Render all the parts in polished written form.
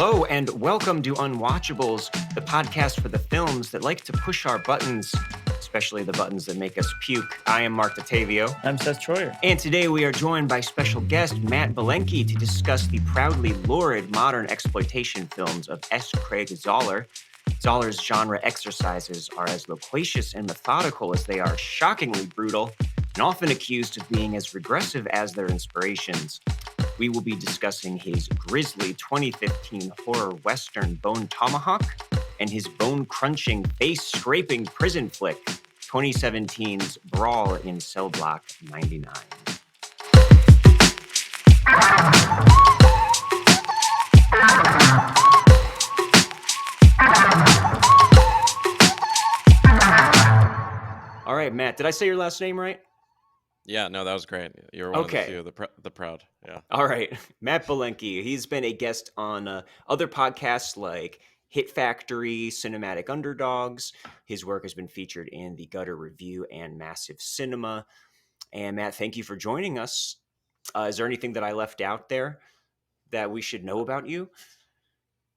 Hello and welcome to Unwatchables, the podcast for the films that like to push our buttons, especially the buttons that make us puke. I am Marc Dottavio. I'm Seth Troyer. And today we are joined by special guest Matt Belenky to discuss the proudly lurid modern exploitation films of S. Craig Zahler. Zahler's genre exercises are as loquacious and methodical as they are shockingly brutal, and often accused of being as regressive as their inspirations. We will be discussing his grisly 2015 horror Western Bone Tomahawk and his bone-crunching, face-scraping prison flick, 2017's Brawl in Cell Block 99. All right, Matt, did I say your last name right? Yeah, no, that was great. You were one of the few, the proud. Yeah. All right. Matt Belenky. He's been a guest on other podcasts like Hit Factory, Cinematic Underdogs. His work has been featured in The Gutter Review and Massive Cinema. And Matt, thank you for joining us. Is there anything that I left out there that we should know about you?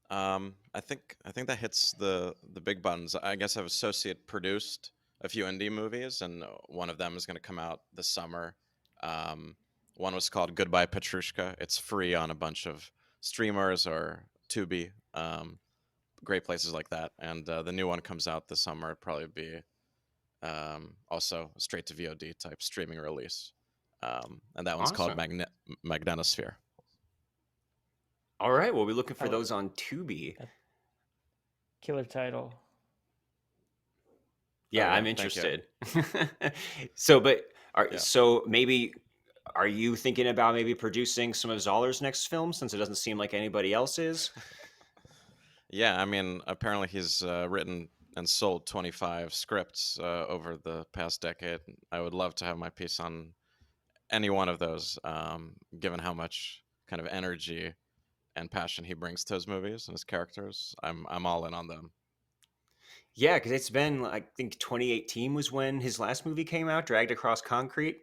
I think that hits the big buttons. I guess I've associate produced a few indie movies, and one of them is going to come out this summer. One was called Goodbye Petrushka. It's free on a bunch of streamers or Tubi, great places like that. And the new one comes out this summer. It'll probably be also straight to VOD type streaming release. And that one's called Magnetosphere. All right, we'll be looking for those on Tubi. Killer title. Yeah, I'm interested. So maybe are you thinking about maybe producing some of Zahler's next film, since it doesn't seem like anybody else is? Yeah, I mean, apparently he's written and sold 25 scripts over the past decade. I would love to have my piece on any one of those, given how much kind of energy and passion he brings to his movies and his characters. I'm all in on them. Yeah, because it's been, I think 2018 was when his last movie came out, Dragged Across Concrete.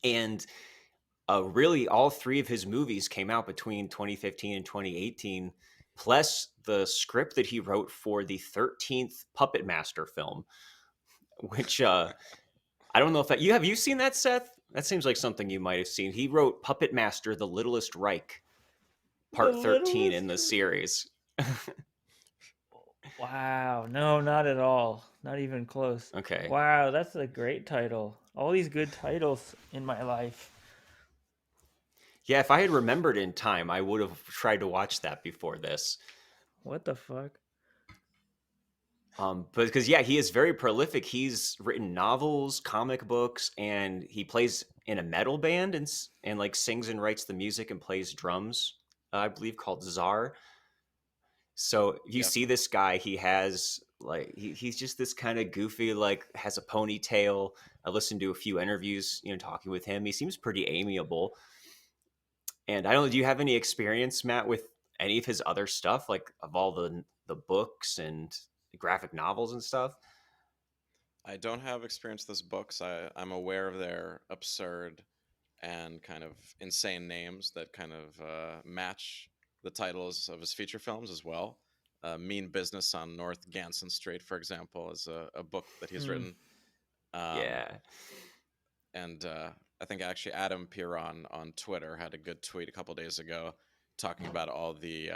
And really all three of his movies came out between 2015 and 2018, plus the script that he wrote for the 13th Puppet Master film, which I don't know if that... Have you seen that, Seth? That seems like something you might have seen. He wrote Puppet Master, The Littlest Reich, part 13 in the series. Wow. No, not at all. Not even close. Okay. Wow, that's a great title. All these good titles in my life. Yeah, if I had remembered in time, I would have tried to watch that before this. What the fuck? But because he is very prolific. He's written novels, comic books, and he plays in a metal band and like sings and writes the music and plays drums. I believe called Zahler. So you see this guy, he has like, he's just this kind of goofy, like has a ponytail. I listened to a few interviews, talking with him. He seems pretty amiable. And I don't know, do you have any experience, Matt, with any of his other stuff, like of all the books and graphic novels and stuff? I don't have experience with those books. I'm aware of their absurd and kind of insane names that kind of match the titles of his feature films as well. Mean Business on North Ganson Street, for example, is a book that he's written. And I think actually Adam Piron on Twitter had a good tweet a couple days ago talking about all the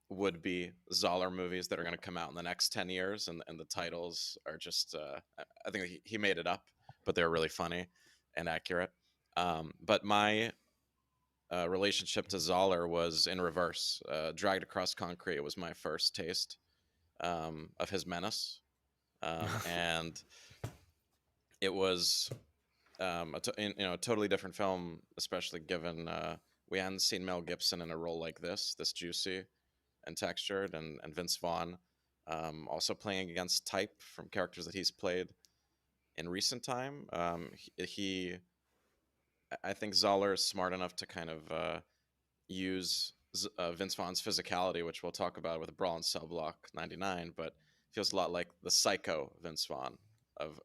would-be Zahler movies that are going to come out in the next 10 years. And the titles are just, I think he made it up, but they're really funny and accurate. But my relationship to Zahler was in reverse. Dragged Across Concrete was my first taste of his menace, and it was a totally different film, especially given we hadn't seen Mel Gibson in a role like this juicy and textured, and Vince Vaughn also playing against type from characters that he's played in recent time. I think Zahler is smart enough to kind of use Vince Vaughn's physicality, which we'll talk about with Brawl in Cell Block 99, but feels a lot like the psycho Vince Vaughn of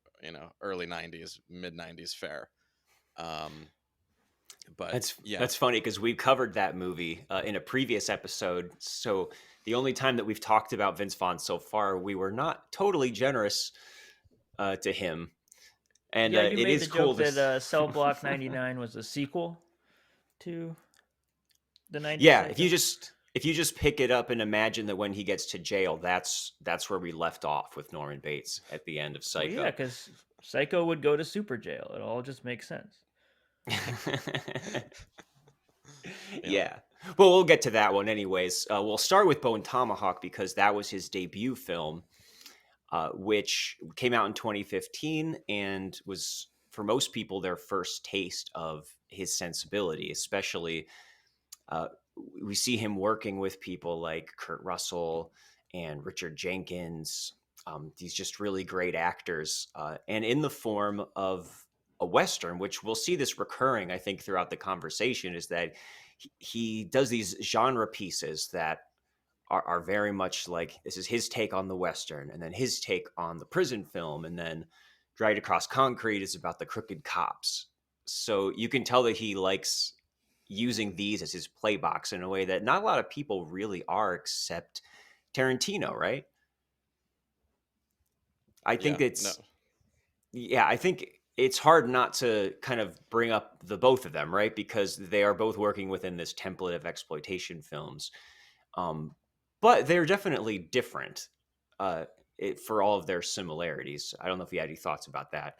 early 90s, mid 90s fare. But That's yeah, that's funny because we covered that movie in a previous episode. So the only time that we've talked about Vince Vaughn so far, we were not totally generous to him, and Yeah, you it made the is cool joke to. that Cell Block 99 was a sequel to the 90s Yeah, Psycho. if you just pick it up and imagine that when he gets to jail, that's where we left off with Norman Bates at the end of Well, yeah, Psycho. because Psycho would go to super jail. It all just makes sense. yeah, Yeah. Well, we'll get to that one anyways. We'll start with Bone Tomahawk because that was his debut film, which came out in 2015 and was, for most people, their first taste of his sensibility. Especially, uh, we see him working with people like Kurt Russell and Richard Jenkins. These just really great actors, and in the form of a Western, which we'll see this recurring, I think, throughout the conversation, is that he does these genre pieces that are very much like this is his take on the Western, and then his take on the prison film, and then Dragged Across Concrete is about the crooked cops. So you can tell that he likes using these as his play box in a way that not a lot of people really are, except Tarantino, right? I yeah. think No, I think it's hard not to kind of bring up the both of them, right? Because they are both working within this template of exploitation films. Um, but they're definitely different for all of their similarities. I don't know if you had any thoughts about that.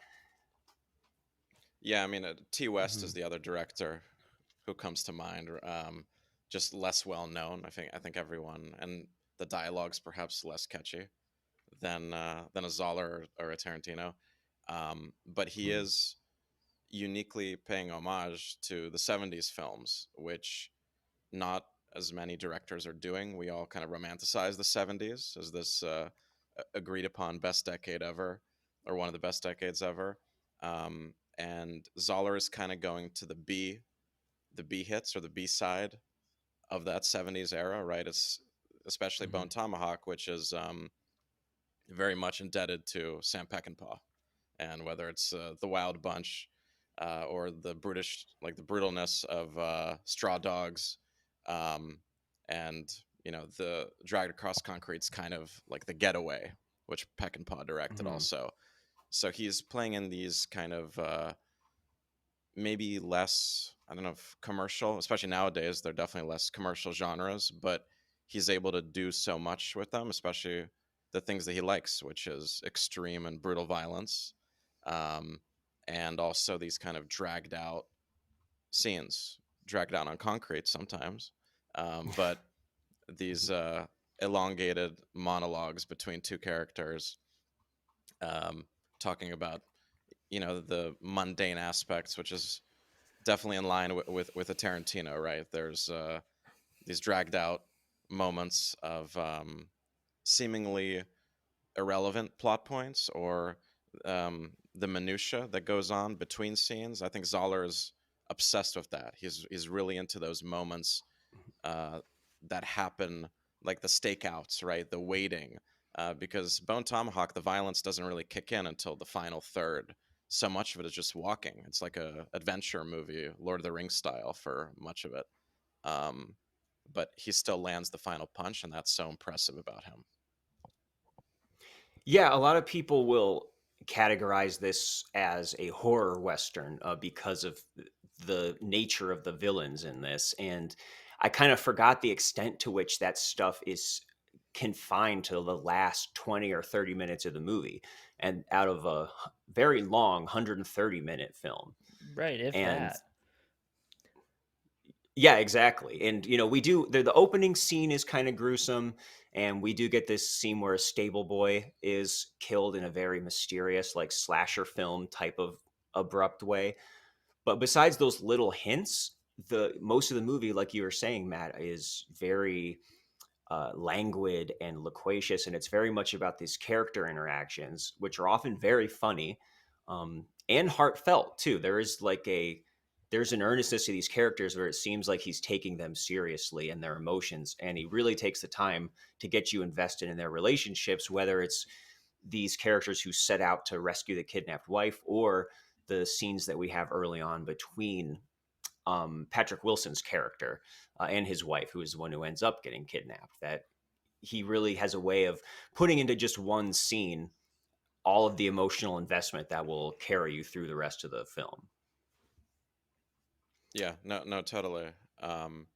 yeah. I mean, T. West Mhm. is the other director who comes to mind. Just less well known. I think everyone, and the dialogue's perhaps less catchy than a Zahler or a Tarantino. But he Mhm. is uniquely paying homage to the 70s films, which not as many directors are doing. We all kind of romanticize the 70s as this agreed upon best decade ever, or one of the best decades ever. And Zahler is kind of going to the B hits or the B side of that 70s era, right? It's especially Mhm. Bone Tomahawk, which is very much indebted to Sam Peckinpah. And whether it's the Wild Bunch or the brutish, like the brutalness of Straw Dogs, um, and the Dragged Across Concrete's kind of like the Getaway, which Peckinpah directed Mhm. also. So he's playing in these kind of maybe less, I don't know if commercial, especially nowadays they're definitely less commercial genres, but he's able to do so much with them, especially the things that he likes, which is extreme and brutal violence, um, and also these kind of dragged out scenes, dragged out on concrete sometimes, but these elongated monologues between two characters, um, talking about the mundane aspects, which is definitely in line with a Tarantino, right? There's these dragged out moments of seemingly irrelevant plot points or the minutia that goes on between scenes. I think Zahler is obsessed with that. He's really into those moments uh, that happen, like the stakeouts, right? The waiting, because Bone Tomahawk, the violence doesn't really kick in until the final third. So much of it is just walking. It's like a adventure movie, Lord of the Rings style for much of it. Um, but he still lands the final punch, and that's so impressive about him. Yeah, a lot of people will categorize this as a horror western because of the nature of the villains in this, and I kind of forgot the extent to which that stuff is confined to the last 20 or 30 minutes of the movie, and out of a very long 130-minute film. Right, if And that. yeah, exactly. And we do the opening scene is kind of gruesome, and we do get this scene where a stable boy is killed in a very mysterious, like slasher film type of abrupt way. But besides those little hints, the most of the movie, like you were saying, Matt, is very languid and loquacious, and it's very much about these character interactions, which are often very funny and heartfelt too. There's an earnestness to these characters where it seems like he's taking them seriously and their emotions, and he really takes the time to get you invested in their relationships, whether it's these characters who set out to rescue the kidnapped wife or the scenes that we have early on between Patrick Wilson's character and his wife, who is the one who ends up getting kidnapped. That he really has a way of putting into just one scene all of the emotional investment that will carry you through the rest of the film. Yeah, no, totally. Um,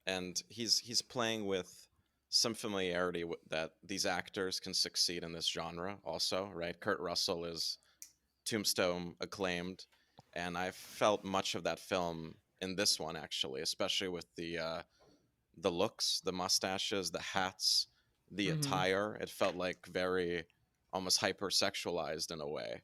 and he's playing with some familiarity that these actors can succeed in this genre also, right? Kurt Russell is Tombstone acclaimed, and I felt much of that film in this one actually, especially with the looks, the mustaches, the hats, the Mm-hmm. attire. It felt like very almost hypersexualized in a way,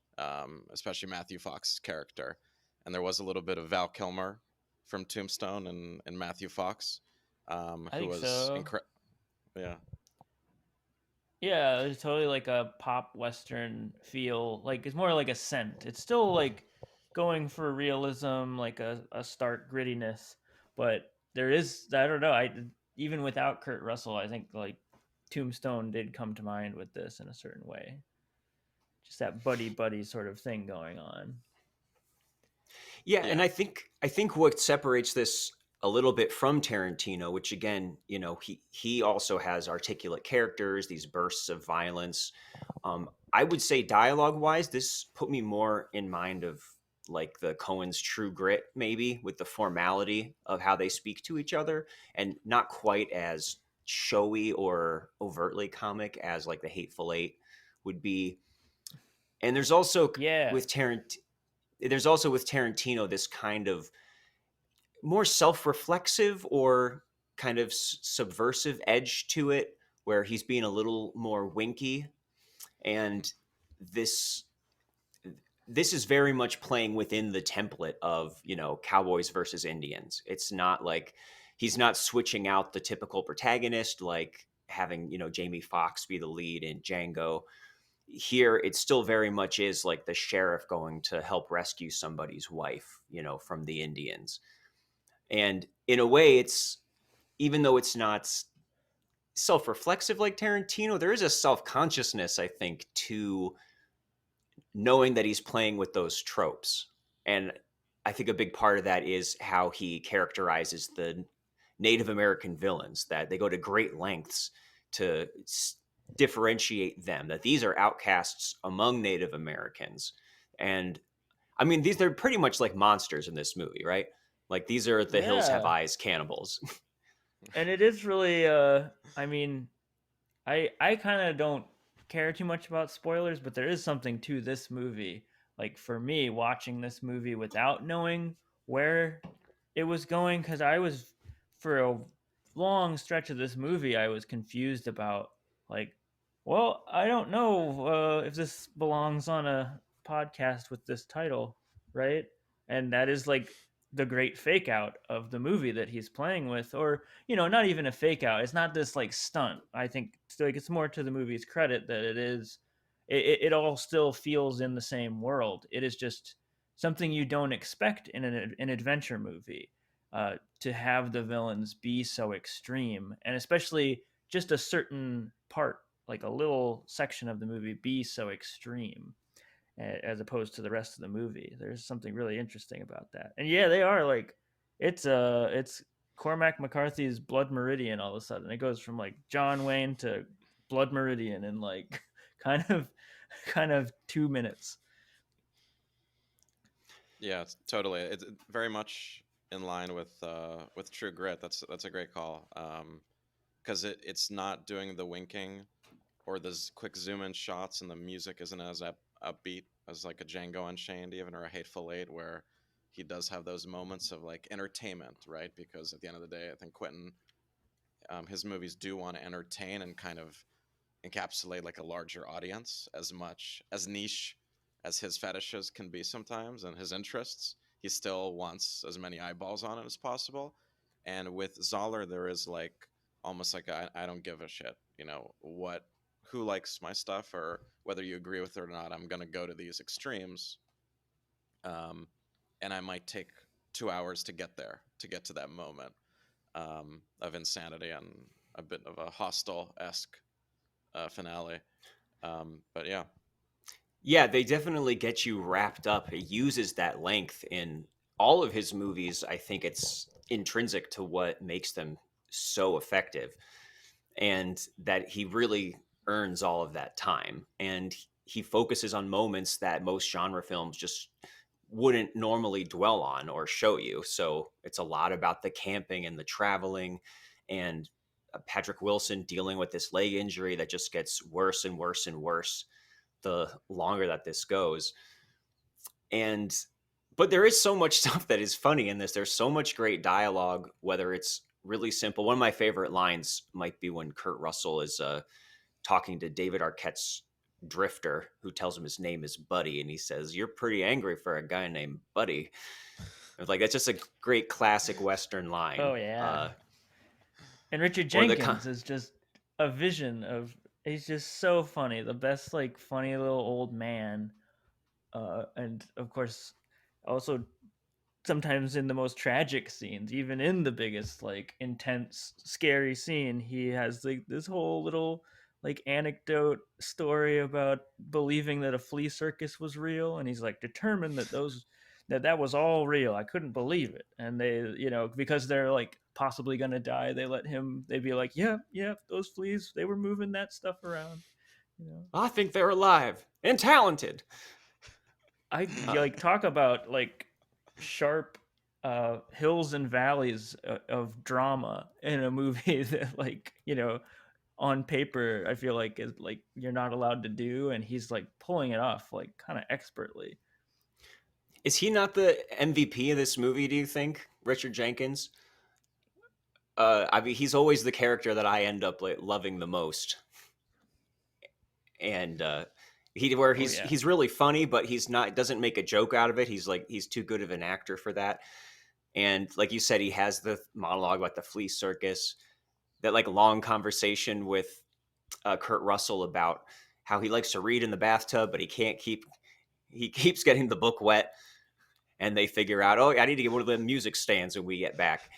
especially Matthew Fox's character. And there was a little bit of Val Kilmer from Tombstone and Matthew Fox, I who think was so. incredible. Yeah. Yeah, it's totally like a pop western feel. Like it's more like a scent. It's still like going for realism, like a stark grittiness, but there is, I don't know. I even without Kurt Russell, I think like Tombstone did come to mind with this in a certain way. Just that buddy buddy sort of thing going on. Yeah, and Yeah. I think what separates this a little bit from Tarantino, which again, he also has articulate characters, these bursts of violence. I would say dialogue wise, this put me more in mind of like the Coen's True Grit, maybe with the formality of how they speak to each other, and not quite as showy or overtly comic as like the Hateful Eight would be. And Yeah. with Tarant there's also with Tarantino this kind of more self-reflexive or kind of subversive edge to it, where he's being a little more winky, and this this is very much playing within the template of cowboys versus Indians. It's not like he's not switching out the typical protagonist, like having Jamie Foxx be the lead in Django. Here it still very much is like the sheriff going to help rescue somebody's wife from the Indians. And in a way, it's, even though it's not self-reflexive like Tarantino, there is a self-consciousness, I think, to knowing that he's playing with those tropes. And I think a big part of that is how he characterizes the Native American villains, that they go to great lengths to differentiate them, that these are outcasts among Native Americans. And I mean, they're pretty much like monsters in this movie, right? Like these are the Hills Have Yeah. Eyes cannibals. And it is really I mean, I kind of don't care too much about spoilers, but there is something to this movie. Like for me, watching this movie without knowing where it was going, because I was, for a long stretch of this movie, I was confused about like, well, I don't know if this belongs on a podcast with this title, right? And that is like the great fake out of the movie that he's playing with, or not even a fake out. It's not this like stunt. I think like it's more to the movie's credit that it is. It all still feels in the same world. It is just something you don't expect in an adventure movie, to have the villains be so extreme, and especially just a certain part, like a little section of the movie, be so extreme as opposed to the rest of the movie. There's something really interesting about that. And yeah, they are like, it's Cormac McCarthy's Blood Meridian. All of a sudden, it goes from like John Wayne to Blood Meridian in like kind of kind of 2 minutes. Yeah, it's totally. It's very much in line with True Grit. That's a great call. Because it's not doing the winking or the quick zoom in shots, and the music isn't as upbeat as like a Django Unchained even, or a Hateful Eight, where he does have those moments of like entertainment, right? Because at the end of the day, I think Quentin, his movies do want to entertain and kind of encapsulate like a larger audience, as much as niche as his fetishes can be sometimes and his interests. He still wants as many eyeballs on it as possible. And with Zahler, there is like almost like I don't give a shit, who likes my stuff or whether you agree with it or not. I'm gonna go to these extremes, and I might take 2 hours to get there, to get to that moment of insanity and a bit of a Hostel esque finale. But yeah, Yeah, they definitely get you wrapped up. It uses that length in all of his movies, I think it's intrinsic to what makes them so effective, and that he really earns all of that time. And he focuses on moments that most genre films just wouldn't normally dwell on or show you. So it's a lot about the camping and the traveling, and Patrick Wilson dealing with this leg injury that just gets worse and worse and worse the longer that this goes. And but there is so much stuff that is funny in this. There's so much great dialogue, whether it's really simple. One of my favorite lines might be when Kurt Russell is talking to David Arquette's drifter, who tells him his name is Buddy, and he says, "You're pretty angry for a guy named Buddy." It's like, that's just a great classic Western line. Oh yeah. And Richard or the Jenkins is just a vision of. He's just so funny. The best, like, funny little old man. And of course, also sometimes in the most tragic scenes, even in the biggest, like, intense, scary scene, he has like this whole little, like, anecdote story about believing that a flea circus was real, and he's like determined that that was all real. I couldn't believe it. And they, because they're like possibly gonna die, they'd be like, yeah, those fleas, they were moving that stuff around. I think they're alive and talented. I like talk about like sharp hills and valleys of drama in a movie that, like, on paper I feel like is like you're not allowed to do, and he's like pulling it off like kind of expertly. Is he not the MVP of this movie, do you think, Richard Jenkins? I mean, he's always the character that I end up like loving the most. And he's really funny, but doesn't make a joke out of it. He's too good of an actor for that. And like you said, he has the monologue about the flea circus, that like long conversation with Kurt Russell about how he likes to read in the bathtub, but he keeps getting the book wet. And they figure out, oh, I need to get one of the music stands when we get back.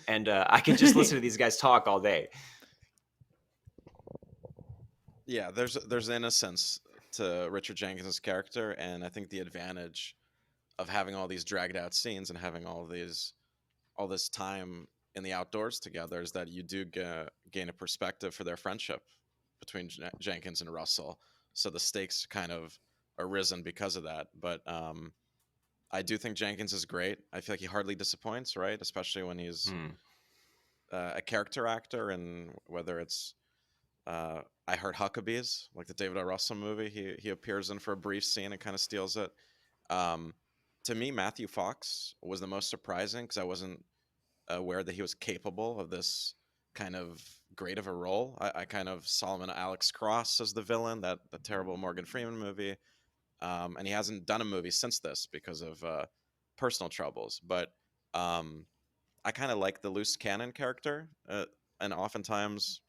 And I can just listen to these guys talk all day. Yeah, there's innocence to Richard Jenkins' character, and I think the advantage of having all these dragged out scenes and having all this time in the outdoors together is that you do gain a perspective for their friendship between Jenkins and Russell. So the stakes kind of are risen because of that. But I do think Jenkins is great. I feel like he hardly disappoints, right? Especially when he's a character actor, and whether it's I Heart Huckabees, like the David O. Russell movie, he appears in for a brief scene and kind of steals it. To me, Matthew Fox was the most surprising because I wasn't aware that he was capable of this kind of great of a role. I kind of saw him in Alex Cross as the villain, that the terrible Morgan Freeman movie. And he hasn't done a movie since this because of personal troubles. But I kind of like the loose cannon character. And oftentimes,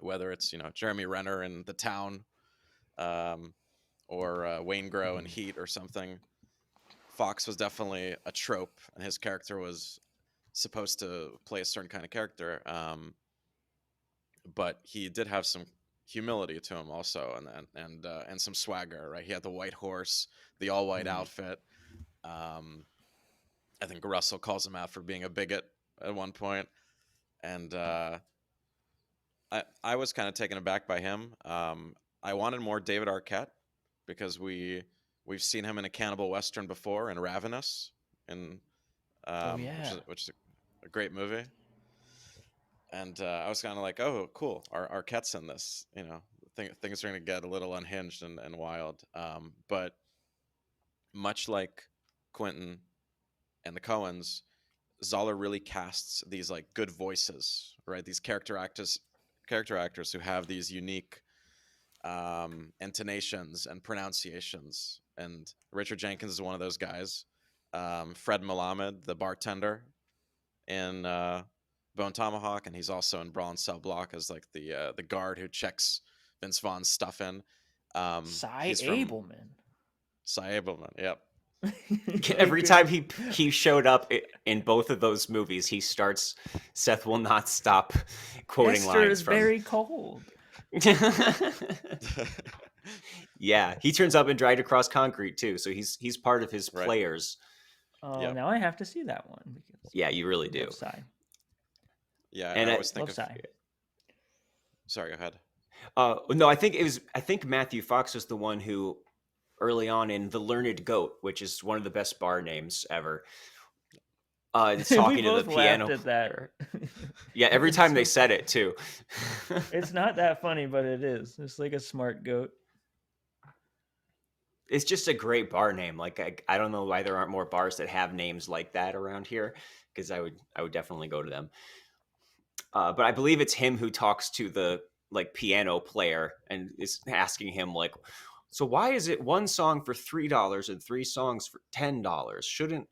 whether it's, Jeremy Renner in The Town or Wayne Grow in Heat or something, Fox was definitely a trope, and his character was supposed to play a certain kind of character. But he did have some humility to him also, and some swagger, right? He had the white horse, the all white outfit. I think Russell calls him out for being a bigot at one point, and I was kind of taken aback by him. I wanted more David Arquette because we've seen him in a cannibal western before, in Ravenous, which is a great movie. And I was kind of like, oh, cool, Arquette's in this. Things are going to get a little unhinged and wild. But much like Quentin and the Coens, Zahler really casts these like good voices, right? These character actors who have these unique intonations and pronunciations. And Richard Jenkins is one of those guys. Fred Malamed, the bartender in Bone Tomahawk, and he's also in Brawl in Cell Block as like the guard who checks Vince Vaughn's stuff in. Cy Abelman. Yep. Every time he showed up in both of those movies, he starts "Seth will not stop" quoting Esther lines is from. very cold. Yeah, he turns up in Dragged Across Concrete too, so he's part of his Right. players. Yep. Now I have to see that one because Yeah, you really I do. love Psy. Yeah, And I always think Love of. Psy. Sorry, go ahead. No, I think Matthew Fox was the one who early on in The Learned Goat, which is one of the best bar names ever. It's We talking to the both laughed piano. at that. Yeah, every It's time they so said funny. it too. It's not that funny, but it is. It's like a smart goat. It's just a great bar name. Like I don't know why there aren't more bars that have names like that around here, because I would definitely go to them. But I believe it's him who talks to the like piano player and is asking him like, so why is it one song for $3 and three songs for $10? Shouldn't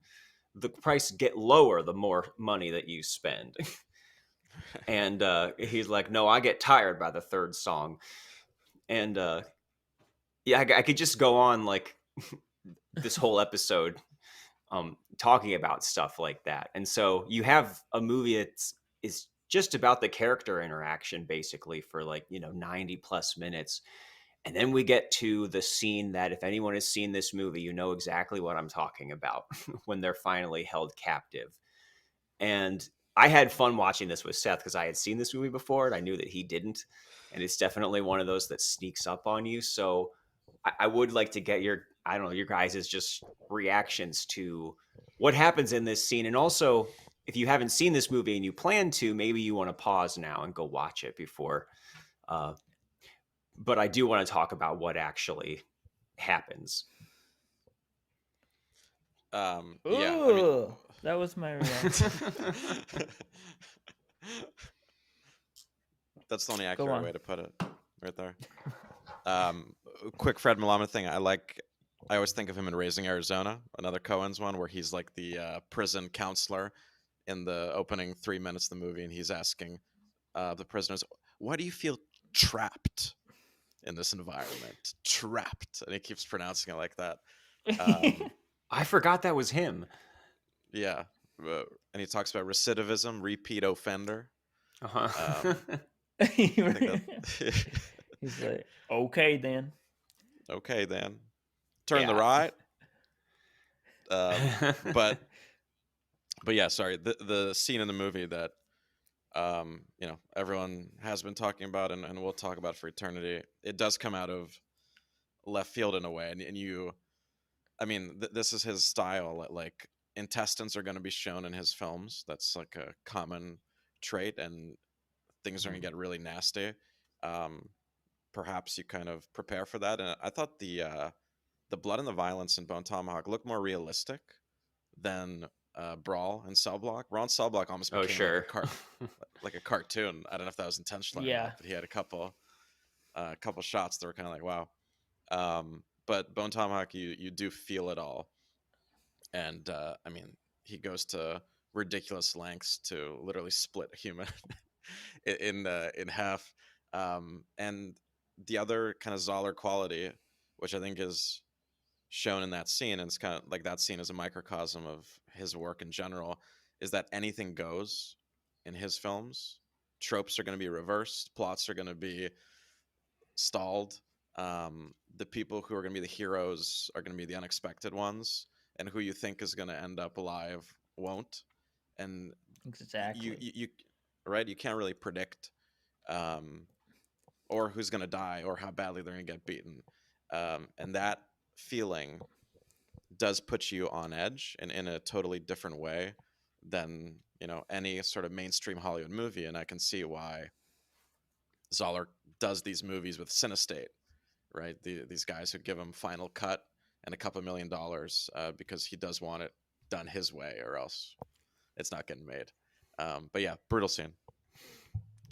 the price get lower the more money that you spend? And he's like, no, I get tired by the third song. And yeah, I could just go on like this whole episode talking about stuff like that. And so you have a movie that's is just about the character interaction basically for like 90 plus minutes, and then we get to the scene that if anyone has seen this movie, you know exactly what I'm talking about. When they're finally held captive. And I had fun watching this with Seth because I had seen this movie before and I knew that he didn't, and it's definitely one of those that sneaks up on you. So I would like to get your, I don't know, your guys' just reactions to what happens in this scene. And also, if you haven't seen this movie and you plan to, maybe you want to pause now and go watch it before. Uh, but I do want to talk about what actually happens. Yeah, I mean, Ooh, that was my reaction. that's the only Go accurate on. way to put it, right there. Quick Fred Malama thing. I always think of him in Raising Arizona, another Coen's one, where he's like the prison counselor in the opening 3 minutes of the movie, and he's asking the prisoners, "Why do you feel trapped in this environment? Trapped," and he keeps pronouncing it like that. I forgot that was him. Yeah, and he talks about recidivism, repeat offender. Uh-huh. I think that. He's like, okay then. Okay, then turn the Yeah. right. But yeah, sorry. The scene in the movie that everyone has been talking about and we'll talk about for eternity. It does come out of left field in a way, and you, I mean, this is his style. Like intestines are going to be shown in his films. That's like a common trait, and things are going to get really nasty. Perhaps you kind of prepare for that. And I thought the blood and the violence in Bone Tomahawk looked more realistic than Brawl and Cell Block. Brawl and Cell Block almost Oh, became sure. like a cartoon. I don't know if that was intentional or Yeah. not, but he had a couple shots that were kind of like wow. But Bone Tomahawk, you do feel it all, and I mean, he goes to ridiculous lengths to literally split a human in half. And the other kind of Zahler quality, which I think is shown in that scene, and it's kind of like that scene is a microcosm of his work in general, is that anything goes in his films. Tropes are going to be reversed, plots are going to be stalled. The people who are going to be the heroes are going to be the unexpected ones, and who you think is going to end up alive won't. And Exactly. you right, you can't really predict or who's going to die or how badly they're going to get beaten. And that feeling does put you on edge and in a totally different way than any sort of mainstream Hollywood movie. And I can see why Zahler does these movies with Cinestate, right? These guys who give him final cut and a couple $1 million because he does want it done his way, or else it's not getting made. But yeah, brutal scene.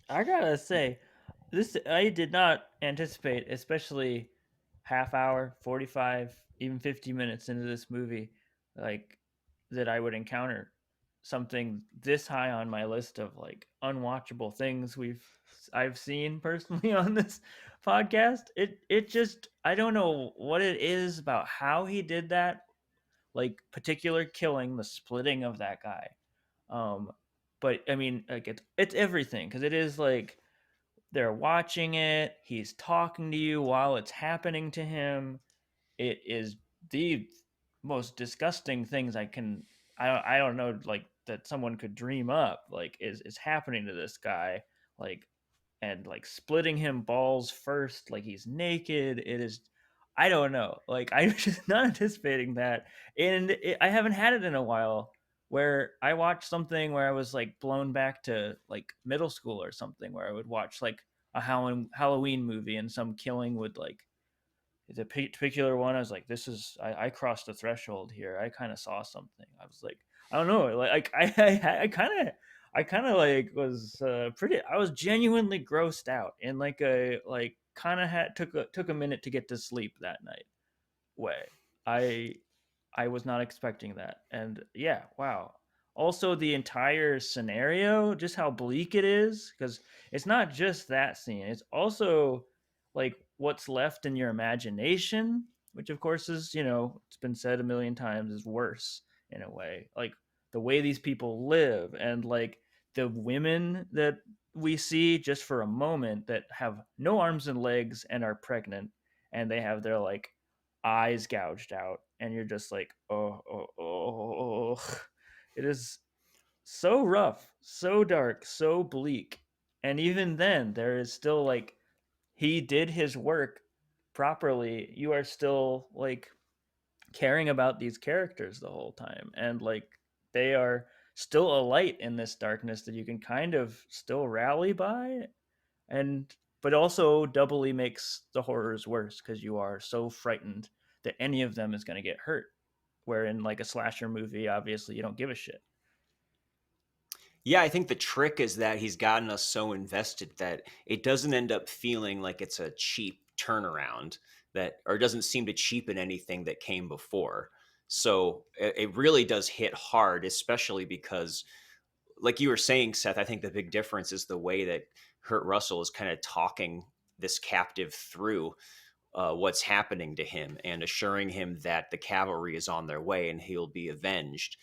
I gotta say, this I did not anticipate, especially half hour, 45, even 50 minutes into this movie, like that I would encounter something this high on my list of like unwatchable things I've seen personally on this podcast. It just, I don't know what it is about how he did that, like particular killing, the splitting of that guy. But I mean, like it's everything, because it is like they're watching it, he's talking to you while it's happening to him. It is the most disgusting things I don't know, like that someone could dream up, like is happening to this guy, like, and like splitting him balls first, like he's naked. It is, I don't know, like I was just not anticipating that, and I haven't had it in a while where I watched something where I was like blown back to like middle school or something, where I would watch like a Halloween movie and some killing would like the particular one. I was like, this is, I crossed the threshold here. I kind of saw something. I was like, I don't know, like I kind of like was pretty. I was genuinely grossed out, and like a like kind of had took a minute to get to sleep that night. Way I I was not expecting that, and yeah, wow. Also, the entire scenario, just how bleak it is, because it's not just that scene. It's also like what's left in your imagination, which of course is, it's been said a million times, is worse in a way. Like the way these people live, and like the women that we see just for a moment that have no arms and legs and are pregnant, and they have their like eyes gouged out, and you're just like, oh. It is so rough, so dark, so bleak. And even then, there is still like, he did his work properly. You are still like caring about these characters the whole time, and like they are still a light in this darkness that you can kind of still rally by, and but also doubly makes the horrors worse because you are so frightened that any of them is going to get hurt, where in like a slasher movie obviously you don't give a shit. Yeah, I think the trick is that he's gotten us so invested that it doesn't end up feeling like it's a cheap turnaround, that, or doesn't seem to cheapen anything that came before. So it really does hit hard, especially because, like you were saying, Seth, I think the big difference is the way that Kurt Russell is kind of talking this captive through what's happening to him, and assuring him that the cavalry is on their way and he'll be avenged.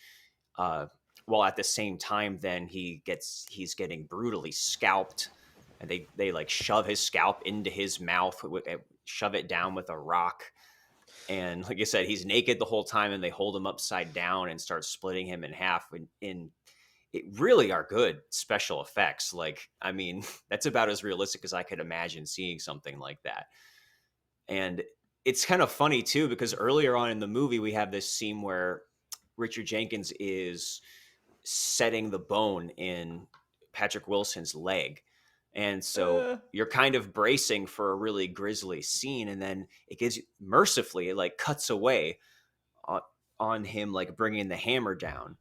Uh, while at the same time, then he's getting brutally scalped, and they like shove his scalp into his mouth, shove it down with a rock. And like I said, he's naked the whole time, and they hold him upside down and start splitting him in half. And it really are good special effects. Like, I mean, that's about as realistic as I could imagine seeing something like that. And it's kind of funny too, because earlier on in the movie, we have this scene where Richard Jenkins is setting the bone in Patrick Wilson's leg. And so you're kind of bracing for a really grisly scene, and then it gives you, mercifully, it like cuts away on him like bringing the hammer down.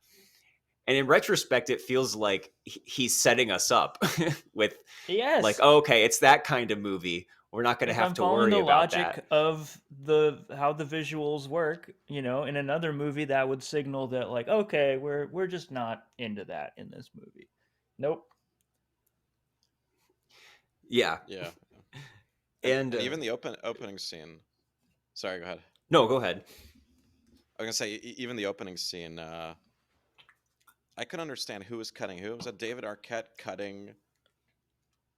And in retrospect, it feels like he's setting us up with like, Yes, oh, okay, it's that kind of movie. We're not going to if have I'm to following worry the about logic that. of the how the visuals work, in another movie that would signal that like, okay, we're just not into that in this movie. Nope. Yeah. Yeah, And and even the opening scene. Sorry, go ahead. no, go ahead. I was gonna say even the opening scene. I could understand who was cutting who. Was that David Arquette cutting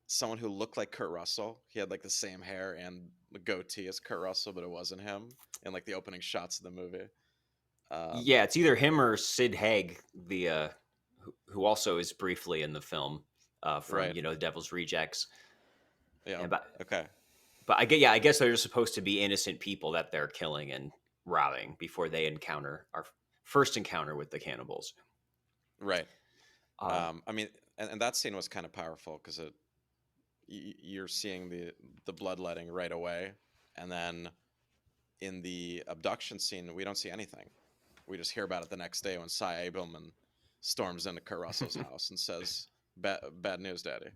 someone who looked like Kurt Russell? He had like the same hair and the goatee as Kurt Russell, but it wasn't him in like the opening shots of the movie. Yeah, it's either him or Sid Haig, the who also is briefly in the film from Right. The Devil's Rejects. Yeah. And Okay. but I guess they're supposed to be innocent people that they're killing and robbing before they encounter our first encounter with the cannibals. Right. Uh, I mean, and that scene was kind of powerful because you're seeing the bloodletting right away, and then in the abduction scene, we don't see anything. We just hear about it the next day when Cy Abelman storms into Kurt Russell's house and says, "Bad news, Daddy."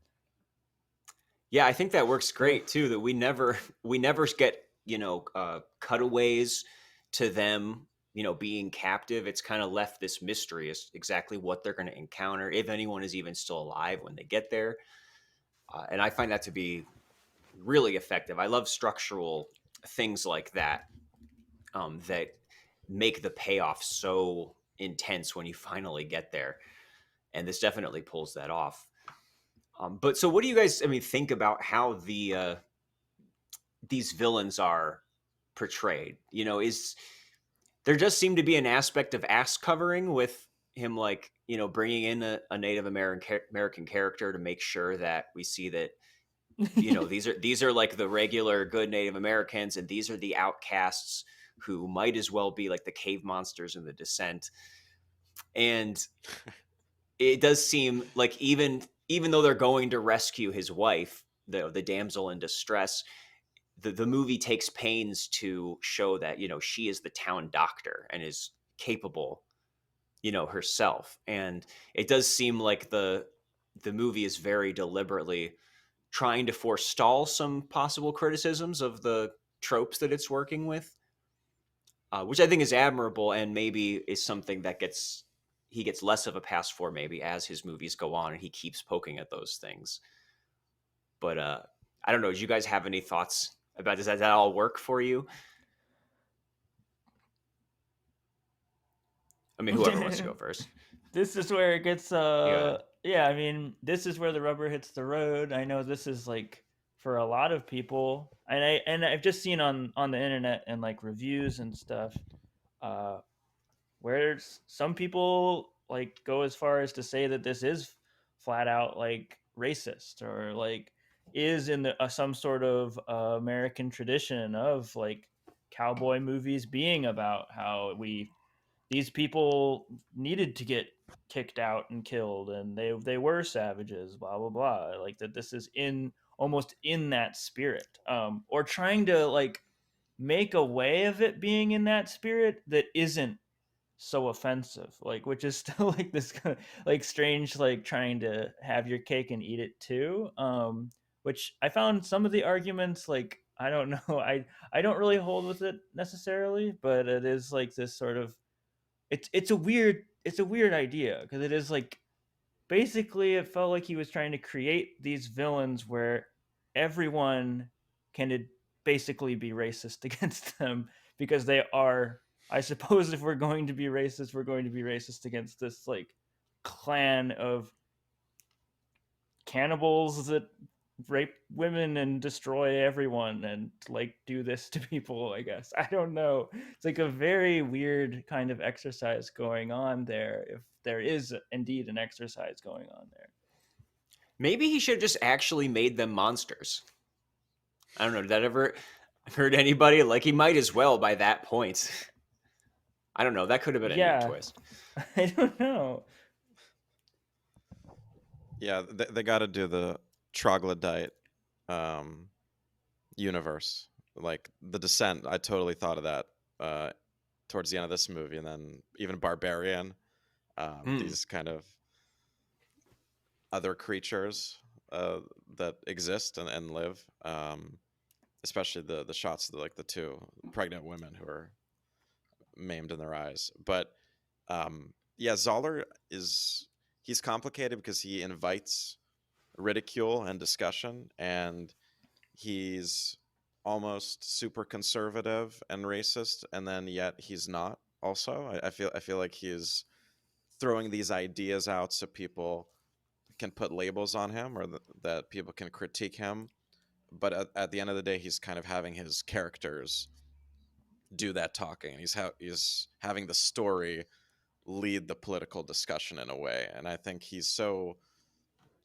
yeah, I think that works great too. That we never get cutaways to them being captive. It's kind of left this mystery as exactly what they're going to encounter, if anyone is even still alive when they get there. And I find that to be really effective. I love structural things like that, that make the payoff so intense when you finally get there. And this definitely pulls that off. But so, what do you guys, think about how these villains are portrayed? Is there does seem to be an aspect of ass covering with him, like, bringing in a Native American character to make sure that we see that, these are like the regular good Native Americans, and these are the outcasts who might as well be like the cave monsters in The Descent. And it does seem like even though they're going to rescue his wife, the damsel in distress, the movie takes pains to show that she is the town doctor and is capable herself. And it does seem like the movie is very deliberately trying to forestall some possible criticisms of the tropes that it's working with, which I think is admirable, and maybe is something that he gets less of a pass for maybe as his movies go on and he keeps poking at those things. But I don't know. Do you guys have any thoughts about this? Does that all work for you? I mean, whoever wants to go first. This is where it gets Yeah. yeah, I mean, this is where the rubber hits the road. I know this is like for a lot of people, and I've just seen on the internet and like reviews and stuff, uh where some people like go as far as to say that this is flat out like racist, or like is in the some sort of American tradition of like cowboy movies being about how these people needed to get kicked out and killed, and they were savages, blah blah blah, like that this is in almost in that spirit, or trying to like make a way of it being in that spirit that isn't so offensive, like, which is still like this kind of like strange, like trying to have your cake and eat it too, which I found some of the arguments, like, I don't know, I don't really hold with it necessarily, but it is like this sort of, it's a weird idea, because it is like basically it felt like he was trying to create these villains where everyone can basically be racist against them, because they are, I suppose, if we're going to be racist, we're going to be racist against this like clan of cannibals that rape women and destroy everyone and like do this to people, I guess. I don't know. It's like a very weird kind of exercise going on there, if there is indeed an exercise going on there. Maybe he should have just actually made them monsters. I don't know. Did that ever hurt anybody? Like, he might as well by that point. I don't know. That could have been a neat Yeah. twist. I don't know. Yeah, they got to do the troglodyte universe, like The Descent. I totally thought of that towards the end of this movie, and then even Barbarian, these kind of other creatures that exist and live, especially the shots of like the two pregnant women who are maimed in their eyes. But yeah, Zahler he's complicated because he invites ridicule and discussion, and he's almost super conservative and racist, and then yet he's not. Also, I feel like he's throwing these ideas out so people can put labels on him, or that people can critique him. But at the end of the day, he's kind of having his characters do that talking, and he's having the story lead the political discussion in a way. And I think he's so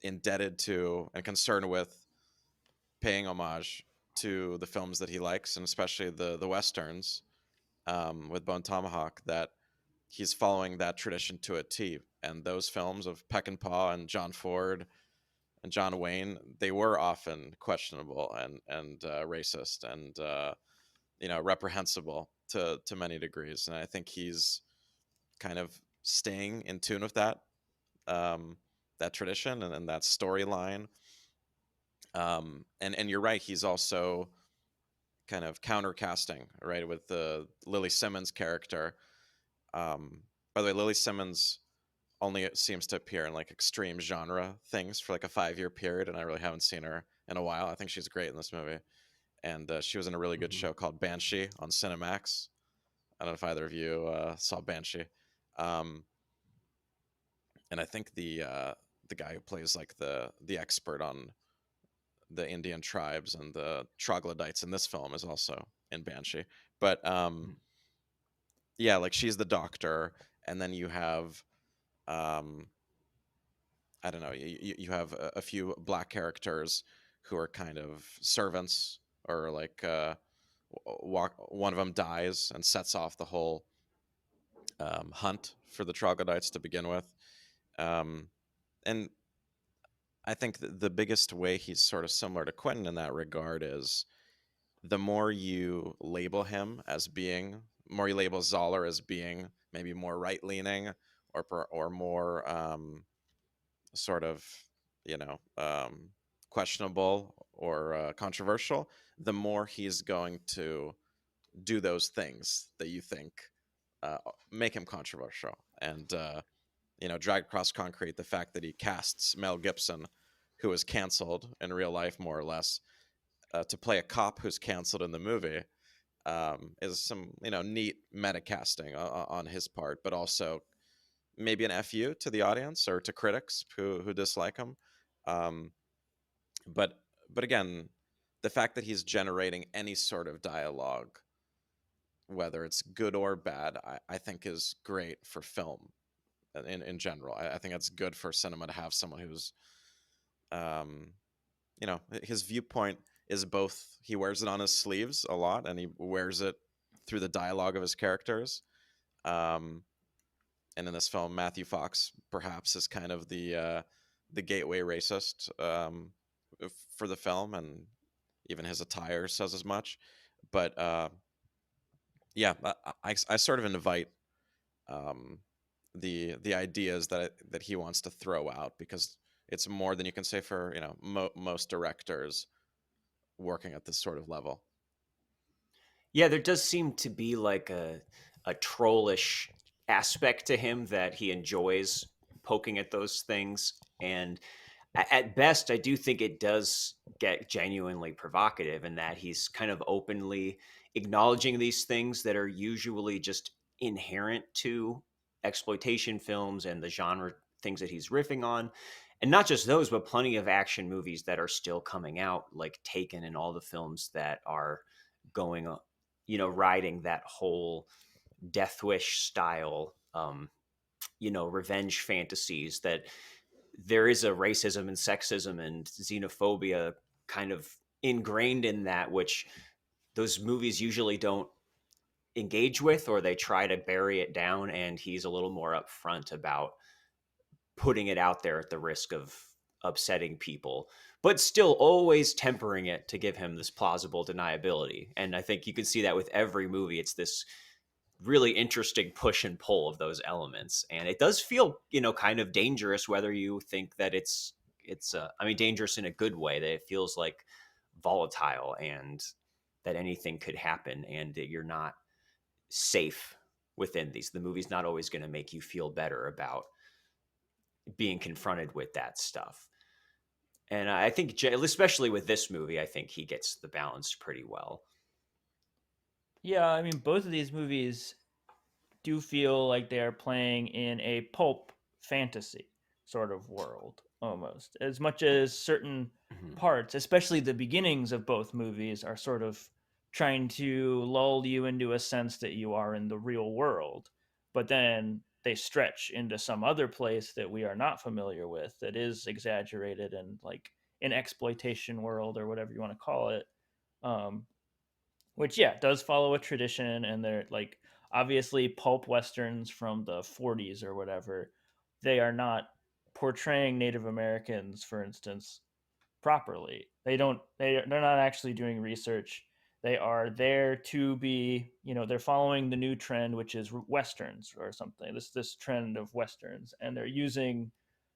indebted to and concerned with paying homage to the films that he likes, and especially the westerns, with Bone Tomahawk, that he's following that tradition to a T. And those films of Peck and Paw and John Ford and John Wayne, they were often questionable and racist and reprehensible to many degrees. And I think he's kind of staying in tune with that that tradition and that storyline. And you're right, he's also kind of countercasting, right, with the Lily Simmons character. By the way, Lily Simmons only seems to appear in like extreme genre things for like a 5-year period, and I really haven't seen her in a while. I think she's great in this movie, and she was in a really good show called Banshee on Cinemax. I don't know if either of you saw Banshee. And I think the guy who plays like the expert on the Indian tribes and the troglodytes in this film is also in Banshee. But yeah, like she's the doctor, and then you have I don't know, you have a few black characters who are kind of servants, or like one of them dies and sets off the whole hunt for the troglodytes to begin with. Um, and I think the biggest way he's sort of similar to Quentin in that regard is the more you label him as being, more you label Zahler as being maybe more right leaning, or more sort of, you know, questionable or controversial, the more he's going to do those things that you think uh, make him controversial. And you know, drag across concrete the fact that he casts Mel Gibson, who was canceled in real life more or less, to play a cop who's canceled in the movie, is some, you know, neat meta casting on his part, but also maybe an fu to the audience or to critics who dislike him. Um, but but again, the fact that he's generating any sort of dialogue, whether it's good or bad, I think is great for film in general. I think it's good for cinema to have someone who's, um, you know, his viewpoint is both, he wears it on his sleeves a lot, and he wears it through the dialogue of his characters. Um, and in this film, Matthew Fox perhaps is kind of the gateway racist for the film, and even his attire says as much. But yeah, I sort of invite um, the ideas that he wants to throw out, because it's more than you can say for, you know, most directors working at this sort of level. Yeah, there does seem to be like a trollish aspect to him that he enjoys poking at those things. And at best, I do think it does get genuinely provocative in that he's kind of openly acknowledging these things that are usually just inherent to exploitation films and the genre things that he's riffing on. And not just those, but plenty of action movies that are still coming out, like Taken and all the films that are going, riding that whole Death Wish style, revenge fantasies that there is a racism and sexism and xenophobia kind of ingrained in that, which those movies usually don't engage with, or they try to bury it down. And he's a little more upfront about putting it out there at the risk of upsetting people, but still always tempering it to give him this plausible deniability. And I think you can see that with every movie. It's this really interesting push and pull of those elements, and it does feel, kind of dangerous, whether you think that it's dangerous in a good way, that it feels like volatile and that anything could happen and that you're not safe within these. The movie's not always going to make you feel better about being confronted with that stuff. And I think, especially with this movie, I think he gets the balance pretty well. Yeah, I mean, both of these movies do feel like they are playing in a pulp fantasy sort of world almost, as much as certain parts, especially the beginnings of both movies, are sort of trying to lull you into a sense that you are in the real world, but then they stretch into some other place that we are not familiar with, that is exaggerated and like an exploitation world or whatever you want to call it. um, which, yeah, does follow a tradition, and they're like, obviously pulp westerns from the 40s or whatever, they are not portraying Native Americans, for instance, properly. They're not actually doing research. They are there to be, they're following the new trend, which is westerns or something, this trend of westerns, and they're using,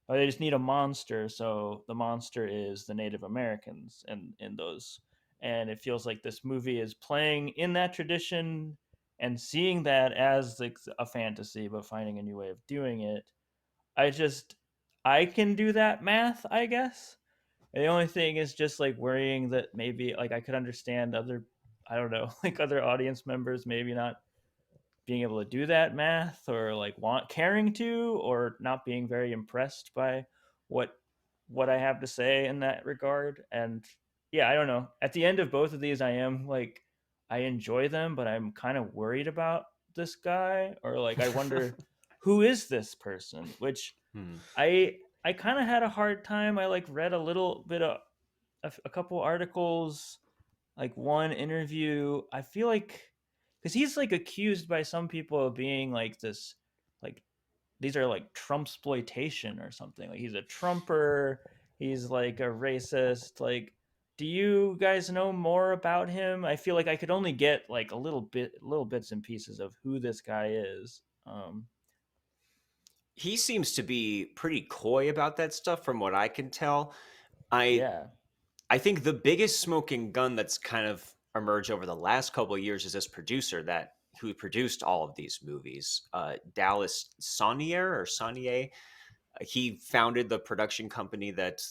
or they just need a monster, so the monster is the Native Americans in those. And it feels like this movie is playing in that tradition and seeing that as like a fantasy, but finding a new way of doing it. I can do that math, I guess. And the only thing is just like worrying that maybe like I could understand other, I don't know, like other audience members maybe not being able to do that math, or like caring to, or not being very impressed by what what I have to say in that regard. And yeah, I don't know. At the end of both of these, I am like, I enjoy them, but I'm kind of worried about this guy, or like I wonder who is this person, which Hmm. I kind of had a hard time. I like read a little bit of a couple articles, like one interview. I feel like because he's like accused by some people of being like this, like these are like Trump exploitation or something. Like he's a Trumper, he's like a racist. Like, do you guys know more about him? I feel like I could only get like little bits and pieces of who this guy is. He seems to be pretty coy about that stuff, from what I can tell. I Yeah. I think the biggest smoking gun that's kind of emerged over the last couple of years is this producer that who produced all of these movies, Dallas Saunier. He founded the production company that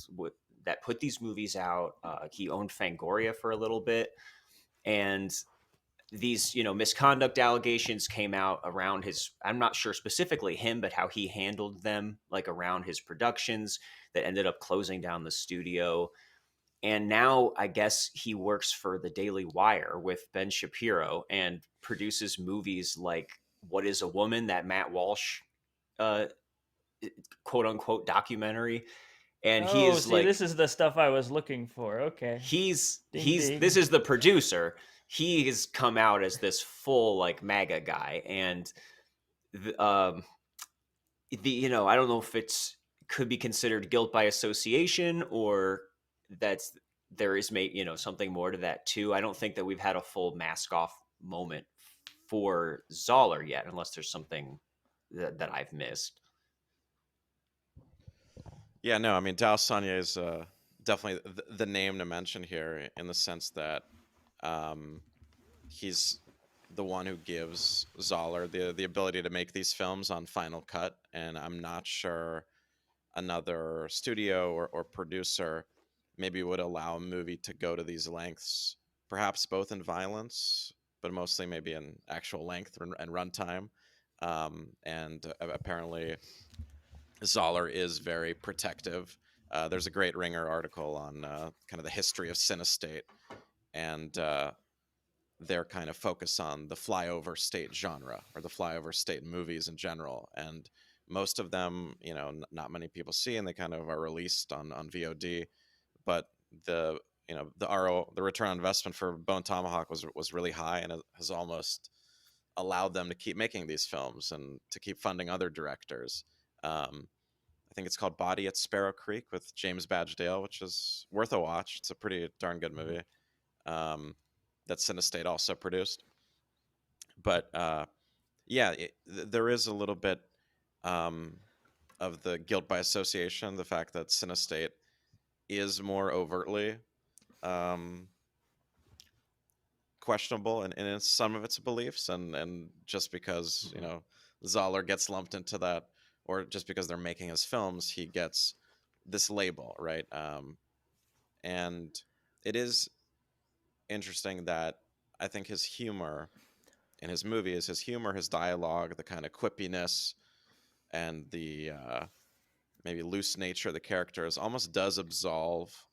put these movies out. He owned Fangoria for a little bit, and these misconduct allegations came out around his, I'm not sure specifically him, but how he handled them, like around his productions, that ended up closing down the studio. And now I guess he works for the Daily Wire with Ben Shapiro and produces movies like What Is a Woman, that Matt Walsh uh quote unquote documentary. And he Oh, is see, like, this is the stuff I was looking for. Okay. Ding he's this ding. is the producer. He has come out as this full like MAGA guy. And the, I don't know if it's could be considered guilt by association, or that's there is something more to that too. I don't think that we've had a full mask off moment for Zahler yet, unless there's something that I've missed. Yeah, no, I mean Dallas Saunier is definitely the name to mention here in the sense that um, he's the one who gives Zahler the ability to make these films on Final Cut, and I'm not sure another studio or producer maybe would allow a movie to go to these lengths, perhaps both in violence, but mostly maybe in actual length and runtime. And apparently, Zahler is very protective. There's a great Ringer article on kind of the history of Cinestate and their kind of focus on the flyover state genre or the flyover state movies in general. And most of them, not many people see, and they kind of are released on VOD. But the the return on investment for Bone Tomahawk was really high, and it has almost allowed them to keep making these films and to keep funding other directors. I think it's called Body at Sparrow Creek with James Badge-Dale, which is worth a watch. It's a pretty darn good movie that Cinestate also produced. But yeah, there is a little bit of the guilt by association, the fact that Cinestate is more overtly questionable in some of its beliefs, and just because Zahler gets lumped into that, or just because they're making his films, he gets this label, right? And it is interesting that I think his humor in his movies, his humor, his dialogue, the kind of quippiness, and the maybe loose nature of the characters almost does absolve